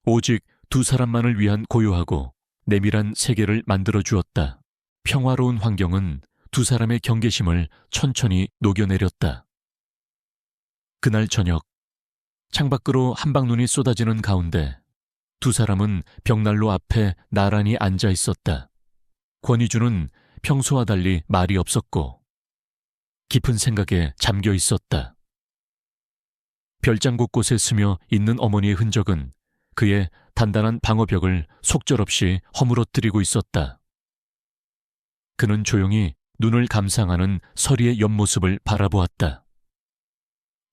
오직 두 사람만을 위한 고요하고 내밀한 세계를 만들어 주었다. 평화로운 환경은 두 사람의 경계심을 천천히 녹여내렸다. 그날 저녁 창밖으로 한방눈이 쏟아지는 가운데 두 사람은 벽난로 앞에 나란히 앉아 있었다. 권희준은 평소와 달리 말이 없었고 깊은 생각에 잠겨 있었다. 별장 곳곳에 스며 있는 어머니의 흔적은 그의 단단한 방어벽을 속절없이 허물어뜨리고 있었다. 그는 조용히 눈을 감상하는 서리의 옆모습을 바라보았다.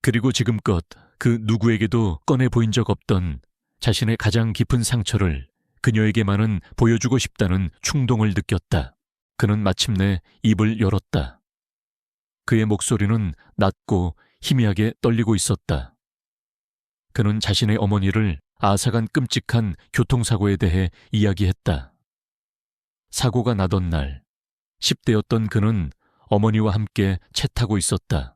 그리고 지금껏 그 누구에게도 꺼내 보인 적 없던 자신의 가장 깊은 상처를 그녀에게만은 보여주고 싶다는 충동을 느꼈다. 그는 마침내 입을 열었다. 그의 목소리는 낮고 희미하게 떨리고 있었다. 그는 자신의 어머니를 앗아간 끔찍한 교통사고에 대해 이야기했다. 사고가 나던 날 10대였던 그는 어머니와 함께 차 타고 있었다.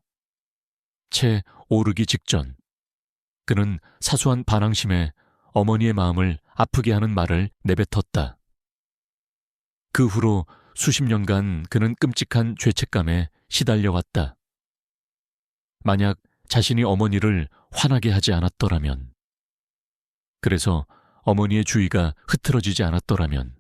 채 오르기 직전 그는 사소한 반항심에 어머니의 마음을 아프게 하는 말을 내뱉었다. 그 후로 수십 년간 그는 끔찍한 죄책감에 시달려왔다. 만약 자신이 어머니를 화나게 하지 않았더라면, 그래서 어머니의 주의가 흐트러지지 않았더라면,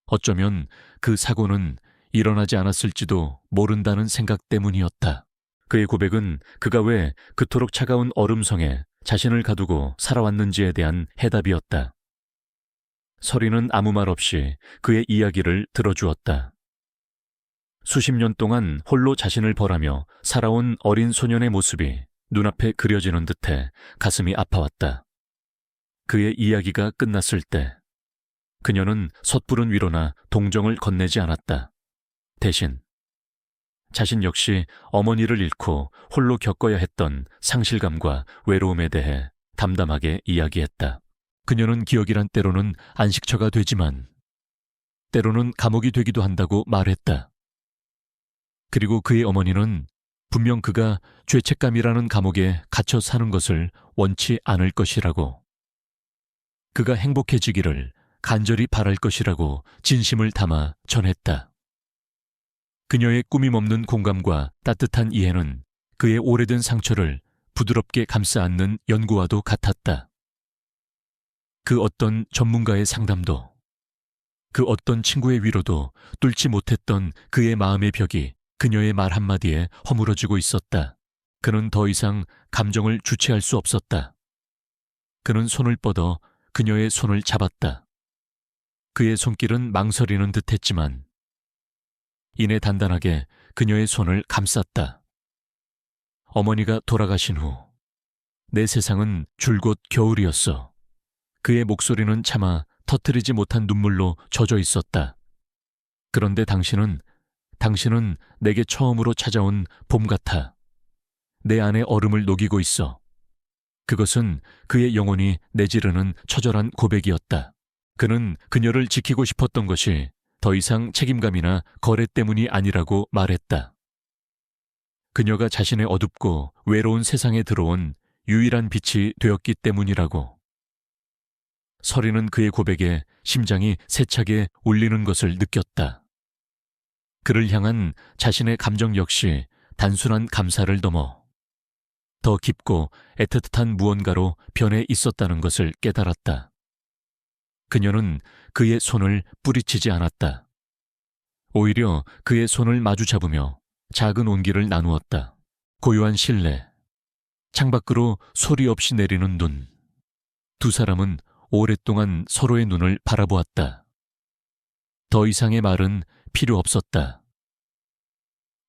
어쩌면 그 사고는 일어나지 않았을지도 모른다는 생각 때문이었다. 그의 고백은 그가 왜 그토록 차가운 얼음성에 자신을 가두고 살아왔는지에 대한 해답이었다. 서리는 아무 말 없이 그의 이야기를 들어주었다. 수십 년 동안 홀로 자신을 벌하며 살아온 어린 소년의 모습이 눈앞에 그려지는 듯해 가슴이 아파왔다. 그의 이야기가 끝났을 때 그녀는 섣부른 위로나 동정을 건네지 않았다. 대신 자신 역시 어머니를 잃고 홀로 겪어야 했던 상실감과 외로움에 대해 담담하게 이야기했다. 그녀는 기억이란 때로는 안식처가 되지만 때로는 감옥이 되기도 한다고 말했다. 그리고 그의 어머니는 분명 그가 죄책감이라는 감옥에 갇혀 사는 것을 원치 않을 것이라고, 그가 행복해지기를 간절히 바랄 것이라고 진심을 담아 전했다. 그녀의 꾸밈 없는 공감과 따뜻한 이해는 그의 오래된 상처를 부드럽게 감싸 안는 연고와도 같았다. 그 어떤 전문가의 상담도, 그 어떤 친구의 위로도 뚫지 못했던 그의 마음의 벽이 그녀의 말 한마디에 허물어지고 있었다. 그는 더 이상 감정을 주체할 수 없었다. 그는 손을 뻗어 그녀의 손을 잡았다. 그의 손길은 망설이는 듯했지만 이내 단단하게 그녀의 손을 감쌌다. 어머니가 돌아가신 후 내 세상은 줄곧 겨울이었어. 그의 목소리는 차마 터뜨리지 못한 눈물로 젖어 있었다. 그런데 당신은 내게 처음으로 찾아온 봄 같아. 내 안에 얼음을 녹이고 있어. 그것은 그의 영혼이 내지르는 처절한 고백이었다. 그는 그녀를 지키고 싶었던 것이 더 이상 책임감이나 거래 때문이 아니라고 말했다. 그녀가 자신의 어둡고 외로운 세상에 들어온 유일한 빛이 되었기 때문이라고. 서리는 그의 고백에 심장이 세차게 울리는 것을 느꼈다. 그를 향한 자신의 감정 역시 단순한 감사를 넘어 더 깊고 애틋한 무언가로 변해 있었다는 것을 깨달았다. 그녀는 그의 손을 뿌리치지 않았다. 오히려 그의 손을 마주 잡으며 작은 온기를 나누었다. 고요한 신뢰, 창밖으로 소리 없이 내리는 눈. 두 사람은 오랫동안 서로의 눈을 바라보았다. 더 이상의 말은 필요 없었다.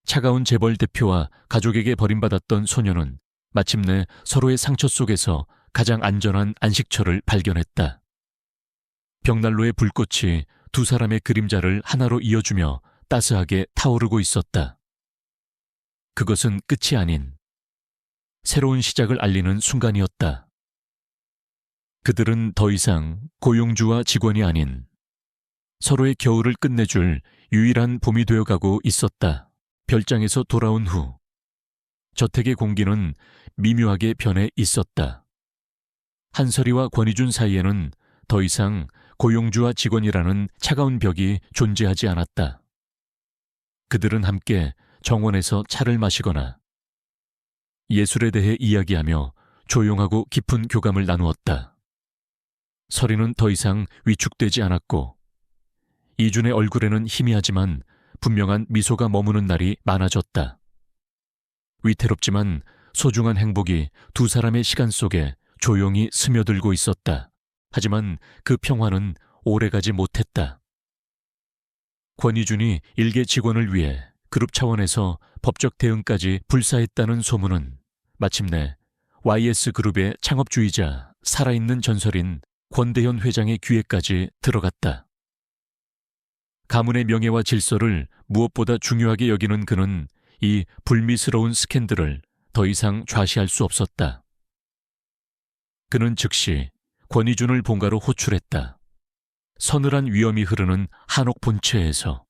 차가운 재벌 대표와 가족에게 버림받았던 소녀는 마침내 서로의 상처 속에서 가장 안전한 안식처를 발견했다. 벽난로의 불꽃이 두 사람의 그림자를 하나로 이어주며 따스하게 타오르고 있었다. 그것은 끝이 아닌 새로운 시작을 알리는 순간이었다. 그들은 더 이상 고용주와 직원이 아닌 서로의 겨울을 끝내줄 유일한 봄이 되어가고 있었다. 별장에서 돌아온 후 저택의 공기는 미묘하게 변해 있었다. 한설이와 권희준 사이에는 더 이상 고용주와 직원이라는 차가운 벽이 존재하지 않았다. 그들은 함께 정원에서 차를 마시거나 예술에 대해 이야기하며 조용하고 깊은 교감을 나누었다. 설이는 더 이상 위축되지 않았고 이준의 얼굴에는 희미하지만 분명한 미소가 머무는 날이 많아졌다. 위태롭지만 소중한 행복이 두 사람의 시간 속에 조용히 스며들고 있었다. 하지만 그 평화는 오래가지 못했다. 권희준이 일개 직원을 위해 그룹 차원에서 법적 대응까지 불사했다는 소문은 마침내 YS그룹의 창업주이자 살아있는 전설인 권대현 회장의 귀에까지 들어갔다. 가문의 명예와 질서를 무엇보다 중요하게 여기는 그는 이 불미스러운 스캔들을 더 이상 좌시할 수 없었다. 그는 즉시 권희준을 본가로 호출했다. 서늘한 위험이 흐르는 한옥 본체에서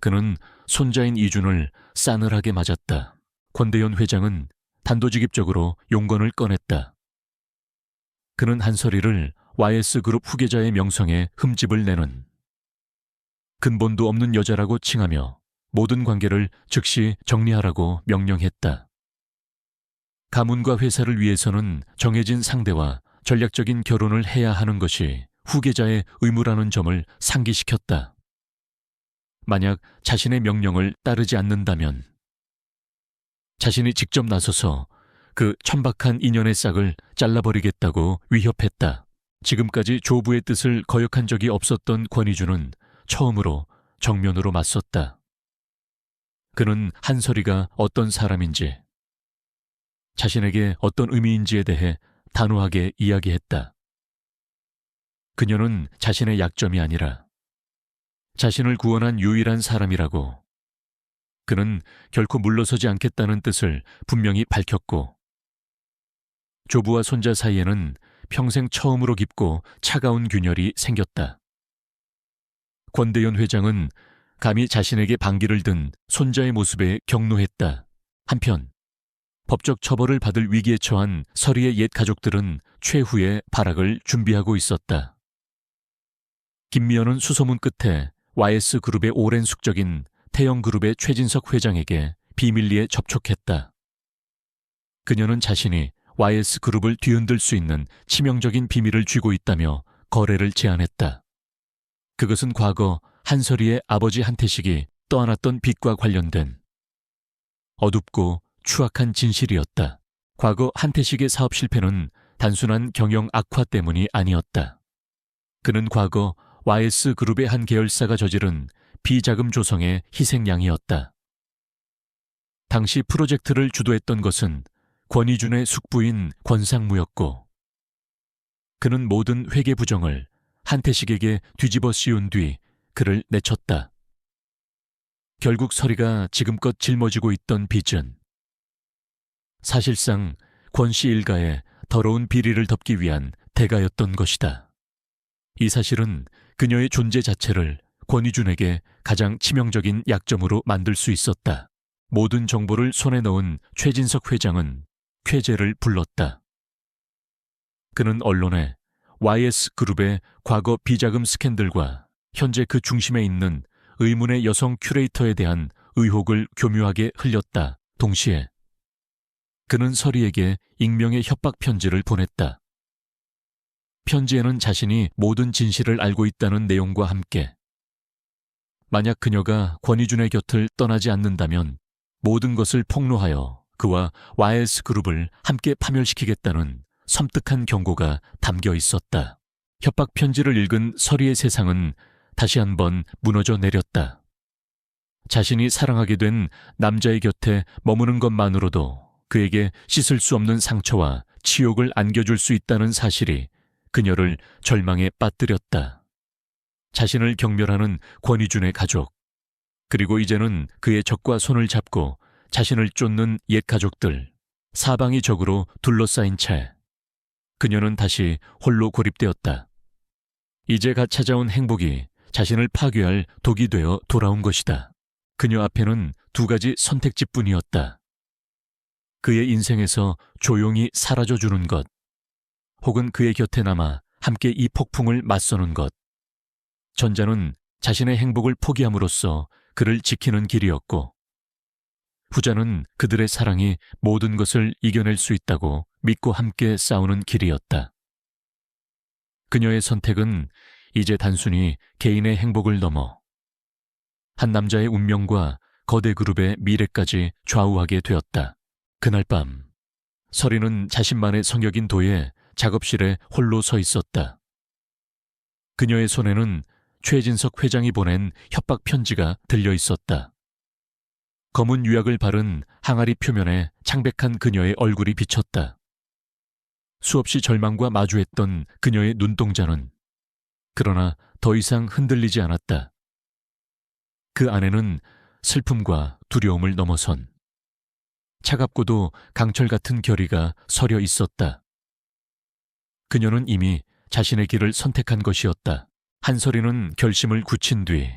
그는 손자인 이준을 싸늘하게 맞았다. 권대현 회장은 단도직입적으로 용건을 꺼냈다. 그는 한설이를 YS그룹 후계자의 명성에 흠집을 내는 근본도 없는 여자라고 칭하며 모든 관계를 즉시 정리하라고 명령했다. 가문과 회사를 위해서는 정해진 상대와 전략적인 결혼을 해야 하는 것이 후계자의 의무라는 점을 상기시켰다. 만약 자신의 명령을 따르지 않는다면 자신이 직접 나서서 그 천박한 인연의 싹을 잘라버리겠다고 위협했다. 지금까지 조부의 뜻을 거역한 적이 없었던 권희준은 처음으로 정면으로 맞섰다. 그는 한설이가 어떤 사람인지, 자신에게 어떤 의미인지에 대해 단호하게 이야기했다. 그녀는 자신의 약점이 아니라 자신을 구원한 유일한 사람이라고, 그는 결코 물러서지 않겠다는 뜻을 분명히 밝혔고, 조부와 손자 사이에는 평생 처음으로 깊고 차가운 균열이 생겼다. 권대현 회장은 감히 자신에게 반기를 든 손자의 모습에 격노했다. 한편 법적 처벌을 받을 위기에 처한 서리의 옛 가족들은 최후의 발악을 준비하고 있었다. 김미연은 수소문 끝에 YS그룹의 오랜 숙적인 태영그룹의 최진석 회장에게 비밀리에 접촉했다. 그녀는 자신이 YS그룹을 뒤흔들 수 있는 치명적인 비밀을 쥐고 있다며 거래를 제안했다. 그것은 과거 한서리의 아버지 한태식이 떠안았던 빚과 관련된 어둡고 추악한 진실이었다. 과거 한태식의 사업 실패는 단순한 경영 악화 때문이 아니었다. 그는 과거 YS그룹의 한 계열사가 저지른 비자금 조성의 희생양이었다. 당시 프로젝트를 주도했던 것은 권희준의 숙부인 권상무였고, 그는 모든 회계 부정을 한태식에게 뒤집어 씌운 뒤 그를 내쳤다. 결국 서리가 지금껏 짊어지고 있던 빚은 사실상 권씨 일가의 더러운 비리를 덮기 위한 대가였던 것이다. 이 사실은 그녀의 존재 자체를 권희준에게 가장 치명적인 약점으로 만들 수 있었다. 모든 정보를 손에 넣은 최진석 회장은 쾌재를 불렀다. 그는 언론에 YS그룹의 과거 비자금 스캔들과 현재 그 중심에 있는 의문의 여성 큐레이터에 대한 의혹을 교묘하게 흘렸다. 동시에 그는 서리에게 익명의 협박 편지를 보냈다. 편지에는 자신이 모든 진실을 알고 있다는 내용과 함께 만약 그녀가 권희준의 곁을 떠나지 않는다면 모든 것을 폭로하여 그와 YS그룹을 함께 파멸시키겠다는 섬뜩한 경고가 담겨 있었다. 협박 편지를 읽은 서리의 세상은 다시 한번 무너져 내렸다. 자신이 사랑하게 된 남자의 곁에 머무는 것만으로도 그에게 씻을 수 없는 상처와 치욕을 안겨줄 수 있다는 사실이 그녀를 절망에 빠뜨렸다. 자신을 경멸하는 권희준의 가족, 그리고 이제는 그의 적과 손을 잡고 자신을 쫓는 옛 가족들, 사방이 적으로 둘러싸인 채 그녀는 다시 홀로 고립되었다. 이제 갓 찾아온 행복이 자신을 파괴할 독이 되어 돌아온 것이다. 그녀 앞에는 두 가지 선택지뿐이었다. 그의 인생에서 조용히 사라져주는 것, 혹은 그의 곁에 남아 함께 이 폭풍을 맞서는 것. 전자는 자신의 행복을 포기함으로써 그를 지키는 길이었고, 후자는 그들의 사랑이 모든 것을 이겨낼 수 있다고 믿고 함께 싸우는 길이었다. 그녀의 선택은 이제 단순히 개인의 행복을 넘어 한 남자의 운명과 거대 그룹의 미래까지 좌우하게 되었다. 그날 밤, 서리는 자신만의 성역인 도에 작업실에 홀로 서 있었다. 그녀의 손에는 최진석 회장이 보낸 협박 편지가 들려 있었다. 검은 유약을 바른 항아리 표면에 창백한 그녀의 얼굴이 비쳤다. 수없이 절망과 마주했던 그녀의 눈동자는 그러나 더 이상 흔들리지 않았다. 그 안에는 슬픔과 두려움을 넘어선 차갑고도 강철 같은 결의가 서려 있었다. 그녀는 이미 자신의 길을 선택한 것이었다. 한서리는 결심을 굳힌 뒤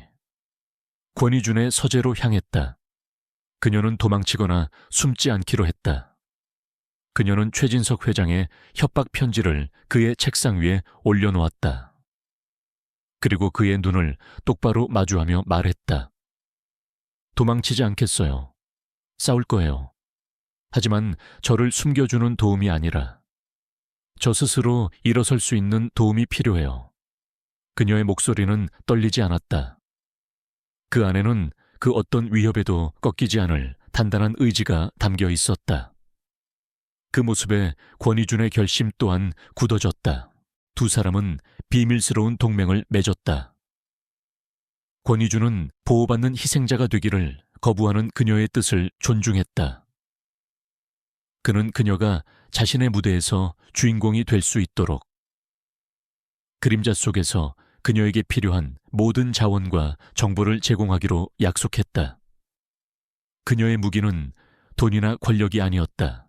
권희준의 서재로 향했다. 그녀는 도망치거나 숨지 않기로 했다. 그녀는 최진석 회장의 협박 편지를 그의 책상 위에 올려놓았다. 그리고 그의 눈을 똑바로 마주하며 말했다. 도망치지 않겠어요. 싸울 거예요. 하지만 저를 숨겨주는 도움이 아니라 저 스스로 일어설 수 있는 도움이 필요해요. 그녀의 목소리는 떨리지 않았다. 그 안에는 그 어떤 위협에도 꺾이지 않을 단단한 의지가 담겨 있었다. 그 모습에 권희준의 결심 또한 굳어졌다. 두 사람은 비밀스러운 동맹을 맺었다. 권희준은 보호받는 희생자가 되기를 거부하는 그녀의 뜻을 존중했다. 그는 그녀가 자신의 무대에서 주인공이 될 수 있도록 그림자 속에서 그녀에게 필요한 모든 자원과 정보를 제공하기로 약속했다. 그녀의 무기는 돈이나 권력이 아니었다.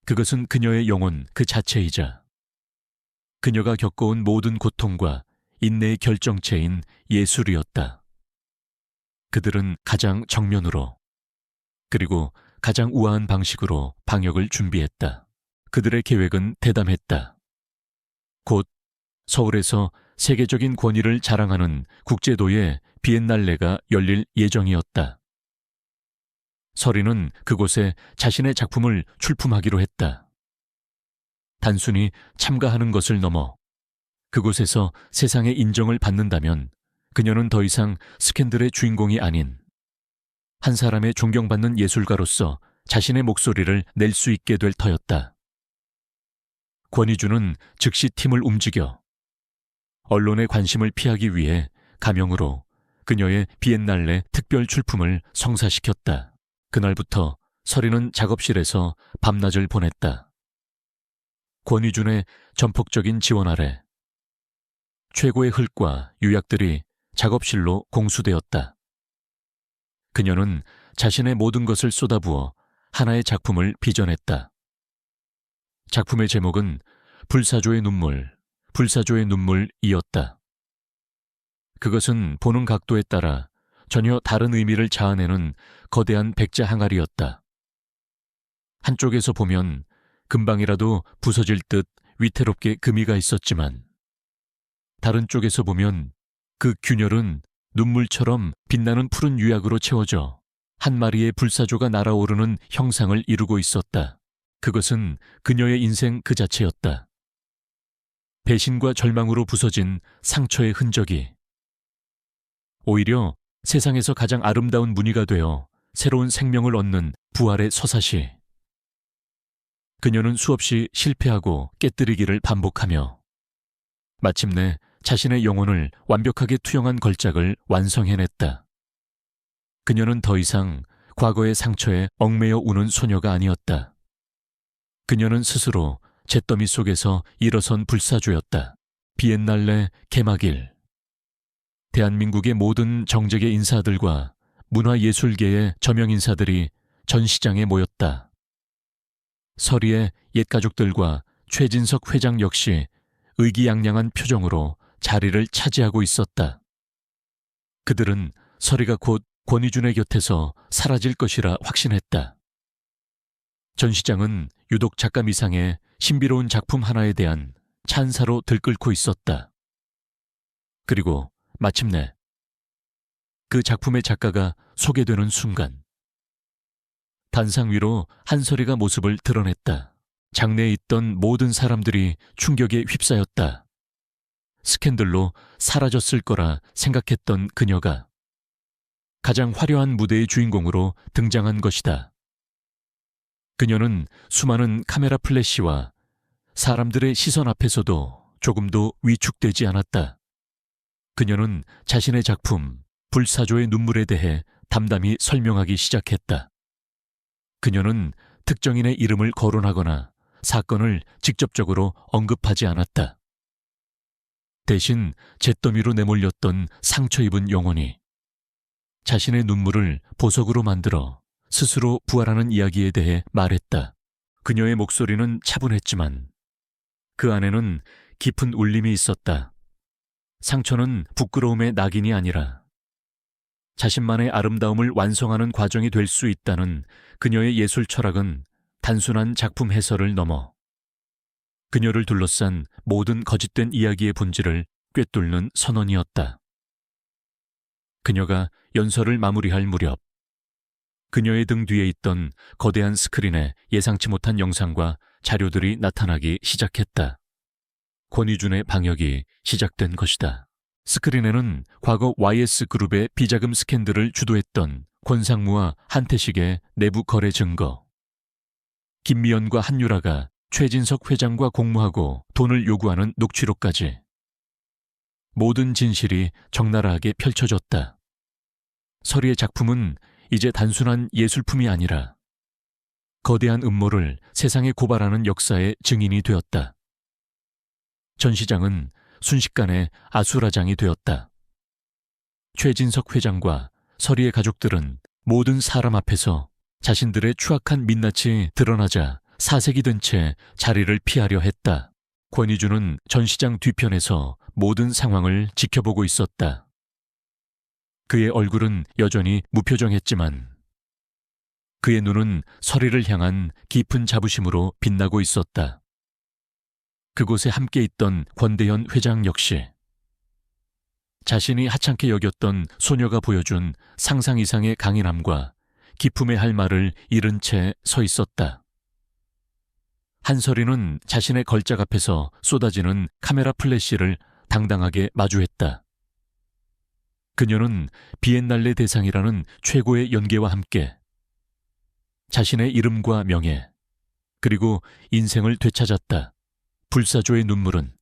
그것은 그녀의 영혼 그 자체이자 그녀가 겪어온 모든 고통과 인내의 결정체인 예술이었다. 그들은 가장 정면으로 그리고 가장 우아한 방식으로 방역을 준비했다. 그들의 계획은 대담했다. 곧 서울에서 세계적인 권위를 자랑하는 국제도의 비엔날레가 열릴 예정이었다. 서리는 그곳에 자신의 작품을 출품하기로 했다. 단순히 참가하는 것을 넘어 그곳에서 세상의 인정을 받는다면 그녀는 더 이상 스캔들의 주인공이 아닌 한 사람의 존경받는 예술가로서 자신의 목소리를 낼 수 있게 될 터였다. 권위주는 즉시 팀을 움직여 언론의 관심을 피하기 위해 가명으로 그녀의 비엔날레 특별 출품을 성사시켰다. 그날부터 서리는 작업실에서 밤낮을 보냈다. 권위준의 전폭적인 지원 아래 최고의 흙과 유약들이 작업실로 공수되었다. 그녀는 자신의 모든 것을 쏟아부어 하나의 작품을 빚어냈다. 작품의 제목은 불사조의 눈물, 불사조의 눈물이었다. 그것은 보는 각도에 따라 전혀 다른 의미를 자아내는 거대한 백자 항아리였다. 한쪽에서 보면 금방이라도 부서질 듯 위태롭게 금이가 있었지만 다른 쪽에서 보면 그 균열은 눈물처럼 빛나는 푸른 유약으로 채워져 한 마리의 불사조가 날아오르는 형상을 이루고 있었다. 그것은 그녀의 인생 그 자체였다. 배신과 절망으로 부서진 상처의 흔적이 오히려 세상에서 가장 아름다운 무늬가 되어 새로운 생명을 얻는 부활의 서사시. 그녀는 수없이 실패하고 깨뜨리기를 반복하며 마침내 자신의 영혼을 완벽하게 투영한 걸작을 완성해냈다. 그녀는 더 이상 과거의 상처에 얽매여 우는 소녀가 아니었다. 그녀는 스스로 잿더미 속에서 일어선 불사조였다. 비엔날레 개막일. 대한민국의 모든 정재계 인사들과 문화예술계의 저명 인사들이 전시장에 모였다. 서리의 옛 가족들과 최진석 회장 역시 의기양양한 표정으로 자리를 차지하고 있었다. 그들은 서리가 곧 권위준의 곁에서 사라질 것이라 확신했다. 전시장은 유독 작가 미상의 신비로운 작품 하나에 대한 찬사로 들끓고 있었다. 그리고 마침내 그 작품의 작가가 소개되는 순간 단상 위로 한서리가 모습을 드러냈다. 장내에 있던 모든 사람들이 충격에 휩싸였다. 스캔들로 사라졌을 거라 생각했던 그녀가 가장 화려한 무대의 주인공으로 등장한 것이다. 그녀는 수많은 카메라 플래시와 사람들의 시선 앞에서도 조금도 위축되지 않았다. 그녀는 자신의 작품 불사조의 눈물에 대해 담담히 설명하기 시작했다. 그녀는 특정인의 이름을 거론하거나 사건을 직접적으로 언급하지 않았다. 대신 잿더미로 내몰렸던 상처 입은 영혼이 자신의 눈물을 보석으로 만들어 스스로 부활하는 이야기에 대해 말했다. 그녀의 목소리는 차분했지만 그 안에는 깊은 울림이 있었다. 상처는 부끄러움의 낙인이 아니라 자신만의 아름다움을 완성하는 과정이 될 수 있다는 그녀의 예술 철학은 단순한 작품 해설을 넘어 그녀를 둘러싼 모든 거짓된 이야기의 본질을 꿰뚫는 선언이었다. 그녀가 연설을 마무리할 무렵 그녀의 등 뒤에 있던 거대한 스크린에 예상치 못한 영상과 자료들이 나타나기 시작했다. 권위준의 방역이 시작된 것이다. 스크린에는 과거 YS그룹의 비자금 스캔들을 주도했던 권상무와 한태식의 내부 거래 증거, 김미연과 한유라가 최진석 회장과 공모하고 돈을 요구하는 녹취록까지 모든 진실이 적나라하게 펼쳐졌다. 서리의 작품은 이제 단순한 예술품이 아니라 거대한 음모를 세상에 고발하는 역사의 증인이 되었다. 전시장은 순식간에 아수라장이 되었다. 최진석 회장과 서리의 가족들은 모든 사람 앞에서 자신들의 추악한 민낯이 드러나자 사색이 든 채 자리를 피하려 했다. 권희주는 전시장 뒤편에서 모든 상황을 지켜보고 있었다. 그의 얼굴은 여전히 무표정했지만 그의 눈은 서리를 향한 깊은 자부심으로 빛나고 있었다. 그곳에 함께 있던 권대현 회장 역시 자신이 하찮게 여겼던 소녀가 보여준 상상 이상의 강인함과 기품에 할 말을 잃은 채 서 있었다. 한설이는 자신의 걸작 앞에서 쏟아지는 카메라 플래시를 당당하게 마주했다. 그녀는 비엔날레 대상이라는 최고의 연계와 함께 자신의 이름과 명예, 그리고 인생을 되찾았다. 불사조의 눈물은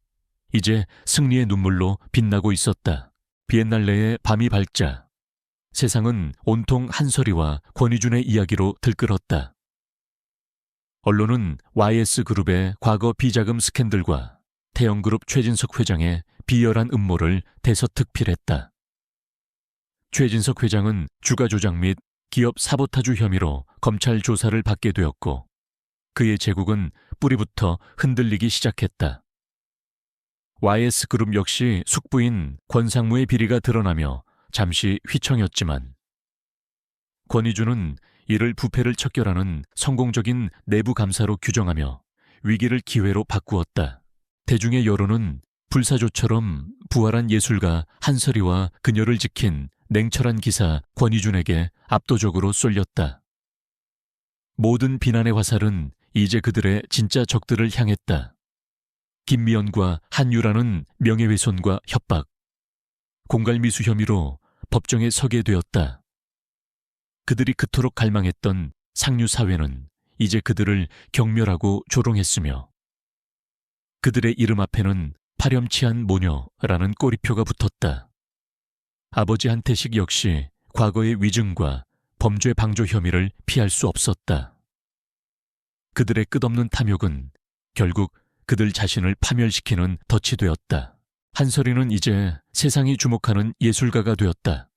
이제 승리의 눈물로 빛나고 있었다. 비엔날레의 밤이 밝자 세상은 온통 한설이와 권희준의 이야기로 들끓었다. 언론은 YS그룹의 과거 비자금 스캔들과 태영그룹 최진석 회장의 비열한 음모를 대서특필했다. 최진석 회장은 주가 조작 및 기업 사보타주 혐의로 검찰 조사를 받게 되었고 그의 제국은 뿌리부터 흔들리기 시작했다. YS그룹 역시 숙부인 권상무의 비리가 드러나며 잠시 휘청였지만 권희주는 이를 부패를 척결하는 성공적인 내부 감사로 규정하며 위기를 기회로 바꾸었다. 대중의 여론은 불사조처럼 부활한 예술가 한설이와 그녀를 지킨 냉철한 기사 권희준에게 압도적으로 쏠렸다. 모든 비난의 화살은 이제 그들의 진짜 적들을 향했다. 김미연과 한유라는 명예훼손과 협박, 공갈미수 혐의로 법정에 서게 되었다. 그들이 그토록 갈망했던 상류사회는 이제 그들을 경멸하고 조롱했으며 그들의 이름 앞에는 파렴치한 모녀라는 꼬리표가 붙었다. 아버지 한태식 역시 과거의 위증과 범죄 방조 혐의를 피할 수 없었다. 그들의 끝없는 탐욕은 결국 그들 자신을 파멸시키는 덫이 되었다. 한설이는 이제 세상이 주목하는 예술가가 되었다.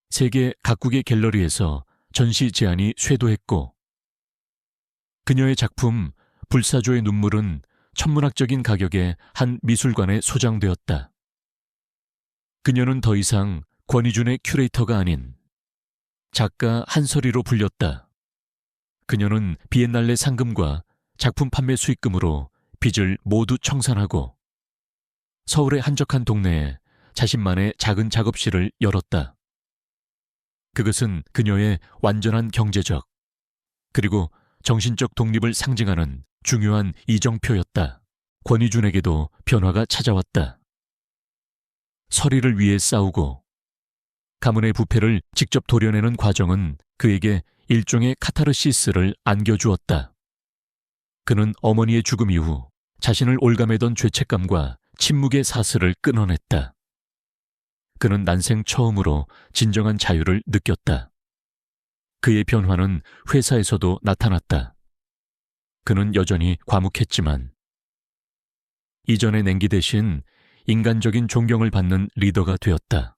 세계 각국의 갤러리에서 전시 제안이 쇄도했고 그녀의 작품 불사조의 눈물은 천문학적인 가격에 한 미술관에 소장되었다. 그녀는 더 이상 권희준의 큐레이터가 아닌 작가 한설이로 불렸다. 그녀는 비엔날레 상금과 작품 판매 수익금으로 빚을 모두 청산하고 서울의 한적한 동네에 자신만의 작은 작업실을 열었다. 그것은 그녀의 완전한 경제적 그리고 정신적 독립을 상징하는 중요한 이정표였다. 권희준에게도 변화가 찾아왔다. 서리를 위해 싸우고 가문의 부패를 직접 도려내는 과정은 그에게 일종의 카타르시스를 안겨주었다. 그는 어머니의 죽음 이후 자신을 올가매던 죄책감과 침묵의 사슬을 끊어냈다. 그는 난생 처음으로 진정한 자유를 느꼈다. 그의 변화는 회사에서도 나타났다. 그는 여전히 과묵했지만 이전의 냉기 대신 인간적인 존경을 받는 리더가 되었다.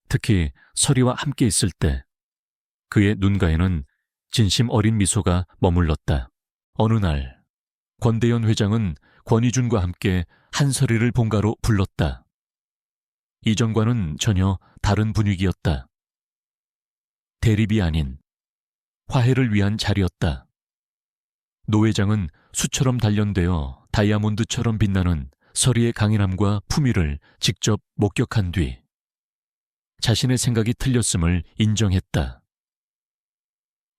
특히 서리와 함께 있을 때 그의 눈가에는 진심 어린 미소가 머물렀다. 어느 날 권대현 회장은 권희준과 함께 한설이를 본가로 불렀다. 이전과는 전혀 다른 분위기였다. 대립이 아닌 화해를 위한 자리였다. 노 회장은 수처럼 단련되어 다이아몬드처럼 빛나는 서리의 강인함과 품위를 직접 목격한 뒤 자신의 생각이 틀렸음을 인정했다.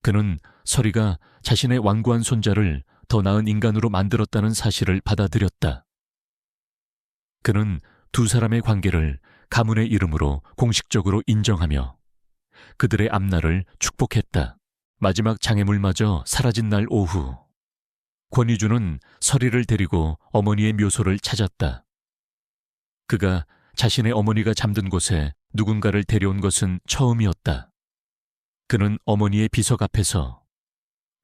그는 서리가 자신의 완고한 손자를 더 나은 인간으로 만들었다는 사실을 받아들였다. 그는 두 사람의 관계를 가문의 이름으로 공식적으로 인정하며 그들의 앞날을 축복했다. 마지막 장애물마저 사라진 날 오후 권희준은 서리를 데리고 어머니의 묘소를 찾았다. 그가 자신의 어머니가 잠든 곳에 누군가를 데려온 것은 처음이었다. 그는 어머니의 비석 앞에서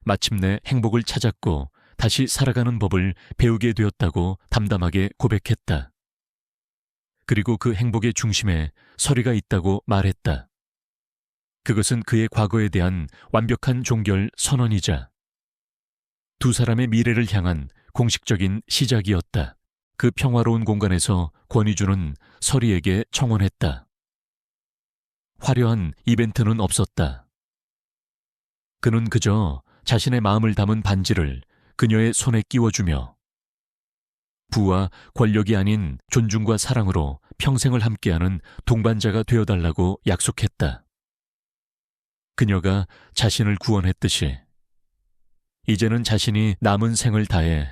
마침내 행복을 찾았고 다시 살아가는 법을 배우게 되었다고 담담하게 고백했다. 그리고 그 행복의 중심에 서리가 있다고 말했다. 그것은 그의 과거에 대한 완벽한 종결 선언이자 두 사람의 미래를 향한 공식적인 시작이었다. 그 평화로운 공간에서 권위주는 서리에게 청혼했다. 화려한 이벤트는 없었다. 그는 그저 자신의 마음을 담은 반지를 그녀의 손에 끼워주며 부와 권력이 아닌 존중과 사랑으로 평생을 함께하는 동반자가 되어달라고 약속했다. 그녀가 자신을 구원했듯이 이제는 자신이 남은 생을 다해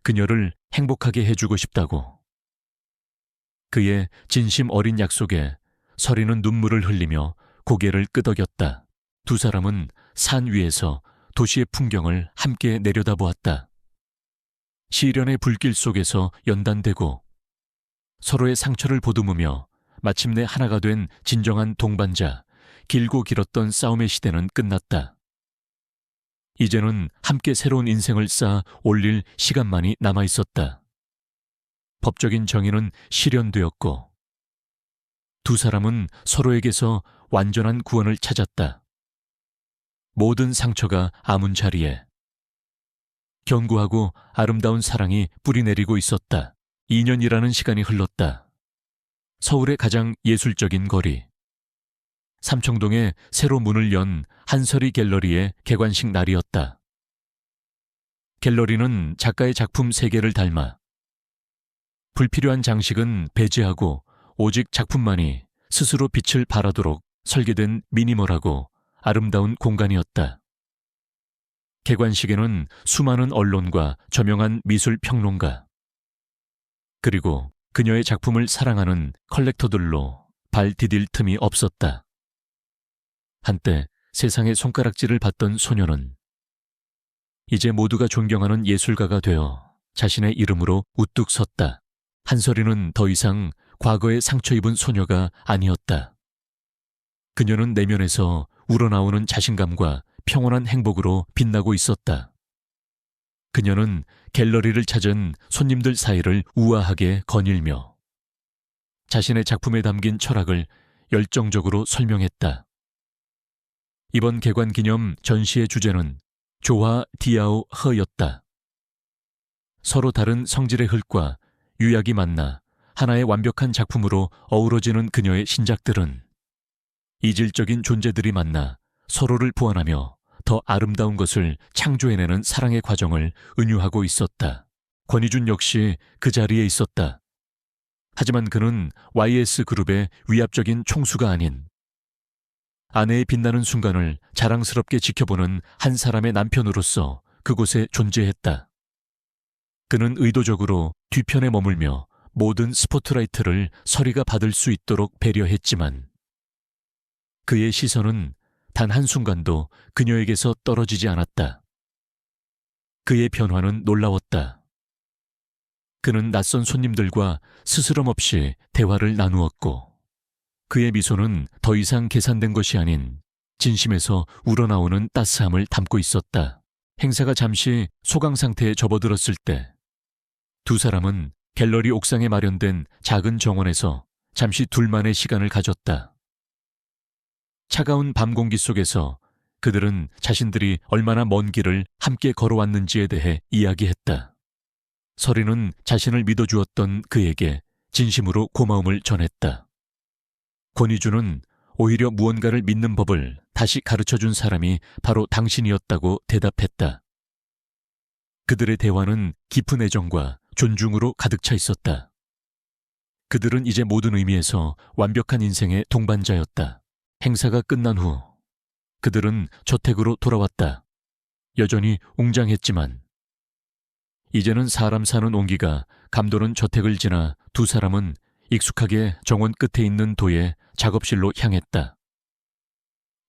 그녀를 행복하게 해주고 싶다고. 그의 진심 어린 약속에 서리는 눈물을 흘리며 고개를 끄덕였다. 두 사람은 산 위에서 도시의 풍경을 함께 내려다보았다. 시련의 불길 속에서 연단되고 서로의 상처를 보듬으며 마침내 하나가 된 진정한 동반자, 길고 길었던 싸움의 시대는 끝났다. 이제는 함께 새로운 인생을 쌓아 올릴 시간만이 남아있었다. 법적인 정의는 실현되었고 두 사람은 서로에게서 완전한 구원을 찾았다. 모든 상처가 아문 자리에 견고하고 아름다운 사랑이 뿌리내리고 있었다. 2년이라는 시간이 흘렀다. 서울의 가장 예술적인 거리. 삼청동에 새로 문을 연 한서리 갤러리의 개관식 날이었다. 갤러리는 작가의 작품 세계를 닮아 불필요한 장식은 배제하고 오직 작품만이 스스로 빛을 발하도록 설계된 미니멀하고 아름다운 공간이었다. 개관식에는 수많은 언론과 저명한 미술 평론가 그리고 그녀의 작품을 사랑하는 컬렉터들로 발 디딜 틈이 없었다. 한때 세상의 손가락질을 받던 소녀는 이제 모두가 존경하는 예술가가 되어 자신의 이름으로 우뚝 섰다. 한서리는 더 이상 과거에 상처 입은 소녀가 아니었다. 그녀는 내면에서 우러나오는 자신감과 평온한 행복으로 빛나고 있었다. 그녀는 갤러리를 찾은 손님들 사이를 우아하게 거닐며 자신의 작품에 담긴 철학을 열정적으로 설명했다. 이번 개관 기념 전시의 주제는 조화 디아오 허였다. 서로 다른 성질의 흙과 유약이 만나 하나의 완벽한 작품으로 어우러지는 그녀의 신작들은 이질적인 존재들이 만나 서로를 보완하며 더 아름다운 것을 창조해내는 사랑의 과정을 은유하고 있었다. 권희준 역시 그 자리에 있었다. 하지만 그는 YS그룹의 위압적인 총수가 아닌 아내의 빛나는 순간을 자랑스럽게 지켜보는 한 사람의 남편으로서 그곳에 존재했다. 그는 의도적으로 뒤편에 머물며 모든 스포트라이트를 서리가 받을 수 있도록 배려했지만 그의 시선은 단 한순간도 그녀에게서 떨어지지 않았다. 그의 변화는 놀라웠다. 그는 낯선 손님들과 스스럼 없이 대화를 나누었고 그의 미소는 더 이상 계산된 것이 아닌 진심에서 우러나오는 따스함을 담고 있었다. 행사가 잠시 소강 상태에 접어들었을 때 두 사람은 갤러리 옥상에 마련된 작은 정원에서 잠시 둘만의 시간을 가졌다. 차가운 밤 공기 속에서 그들은 자신들이 얼마나 먼 길을 함께 걸어왔는지에 대해 이야기했다. 서리는 자신을 믿어주었던 그에게 진심으로 고마움을 전했다. 권희주는 오히려 무언가를 믿는 법을 다시 가르쳐준 사람이 바로 당신이었다고 대답했다. 그들의 대화는 깊은 애정과 존중으로 가득 차 있었다. 그들은 이제 모든 의미에서 완벽한 인생의 동반자였다. 행사가 끝난 후 그들은 저택으로 돌아왔다. 여전히 웅장했지만 이제는 사람 사는 온기가 감도는 저택을 지나 두 사람은 익숙하게 정원 끝에 있는 도의 작업실로 향했다.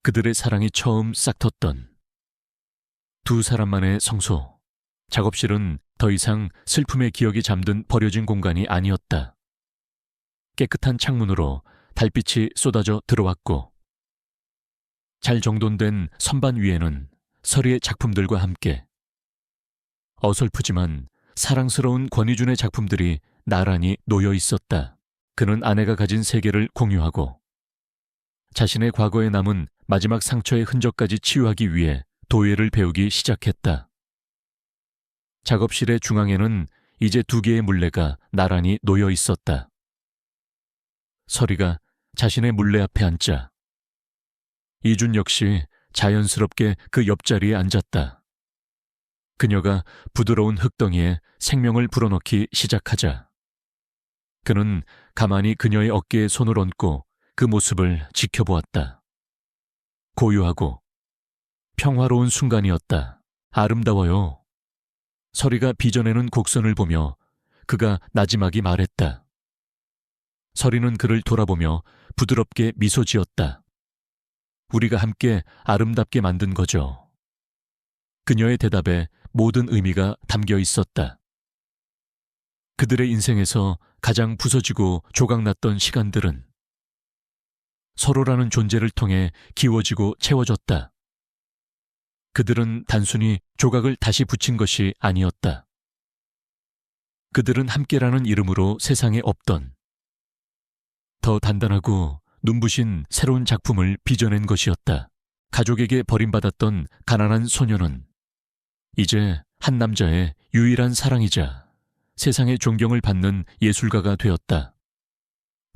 그들의 사랑이 처음 싹텄던 두 사람만의 성소. 작업실은 더 이상 슬픔의 기억이 잠든 버려진 공간이 아니었다. 깨끗한 창문으로 달빛이 쏟아져 들어왔고 잘 정돈된 선반 위에는 서리의 작품들과 함께 어설프지만 사랑스러운 권희준의 작품들이 나란히 놓여 있었다. 그는 아내가 가진 세계를 공유하고 자신의 과거에 남은 마지막 상처의 흔적까지 치유하기 위해 도예를 배우기 시작했다. 작업실의 중앙에는 이제 2개의 물레가 나란히 놓여 있었다. 서리가 자신의 물레 앞에 앉자 이준 역시 자연스럽게 그 옆자리에 앉았다. 그녀가 부드러운 흙덩이에 생명을 불어넣기 시작하자 그는 가만히 그녀의 어깨에 손을 얹고 그 모습을 지켜보았다. 고요하고 평화로운 순간이었다. 아름다워요. 서리가 빚어내는 곡선을 보며 그가 나지막이 말했다. 서리는 그를 돌아보며 부드럽게 미소 지었다. 우리가 함께 아름답게 만든 거죠. 그녀의 대답에 모든 의미가 담겨 있었다. 그들의 인생에서 가장 부서지고 조각났던 시간들은 서로라는 존재를 통해 기워지고 채워졌다. 그들은 단순히 조각을 다시 붙인 것이 아니었다. 그들은 함께라는 이름으로 세상에 없던 더 단단하고 눈부신 새로운 작품을 빚어낸 것이었다. 가족에게 버림받았던 가난한 소녀는 이제 한 남자의 유일한 사랑이자 세상의 존경을 받는 예술가가 되었다.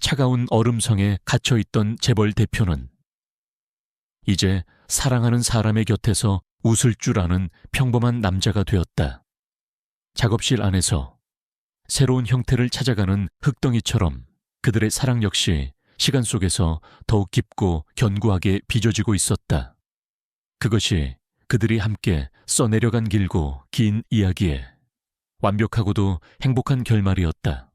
차가운 얼음성에 갇혀있던 재벌 대표는 이제 사랑하는 사람의 곁에서 웃을 줄 아는 평범한 남자가 되었다. 작업실 안에서 새로운 형태를 찾아가는 흙덩이처럼 그들의 사랑 역시 시간 속에서 더욱 깊고 견고하게 빚어지고 있었다. 그것이 그들이 함께 써내려간 길고 긴 이야기에 완벽하고도 행복한 결말이었다.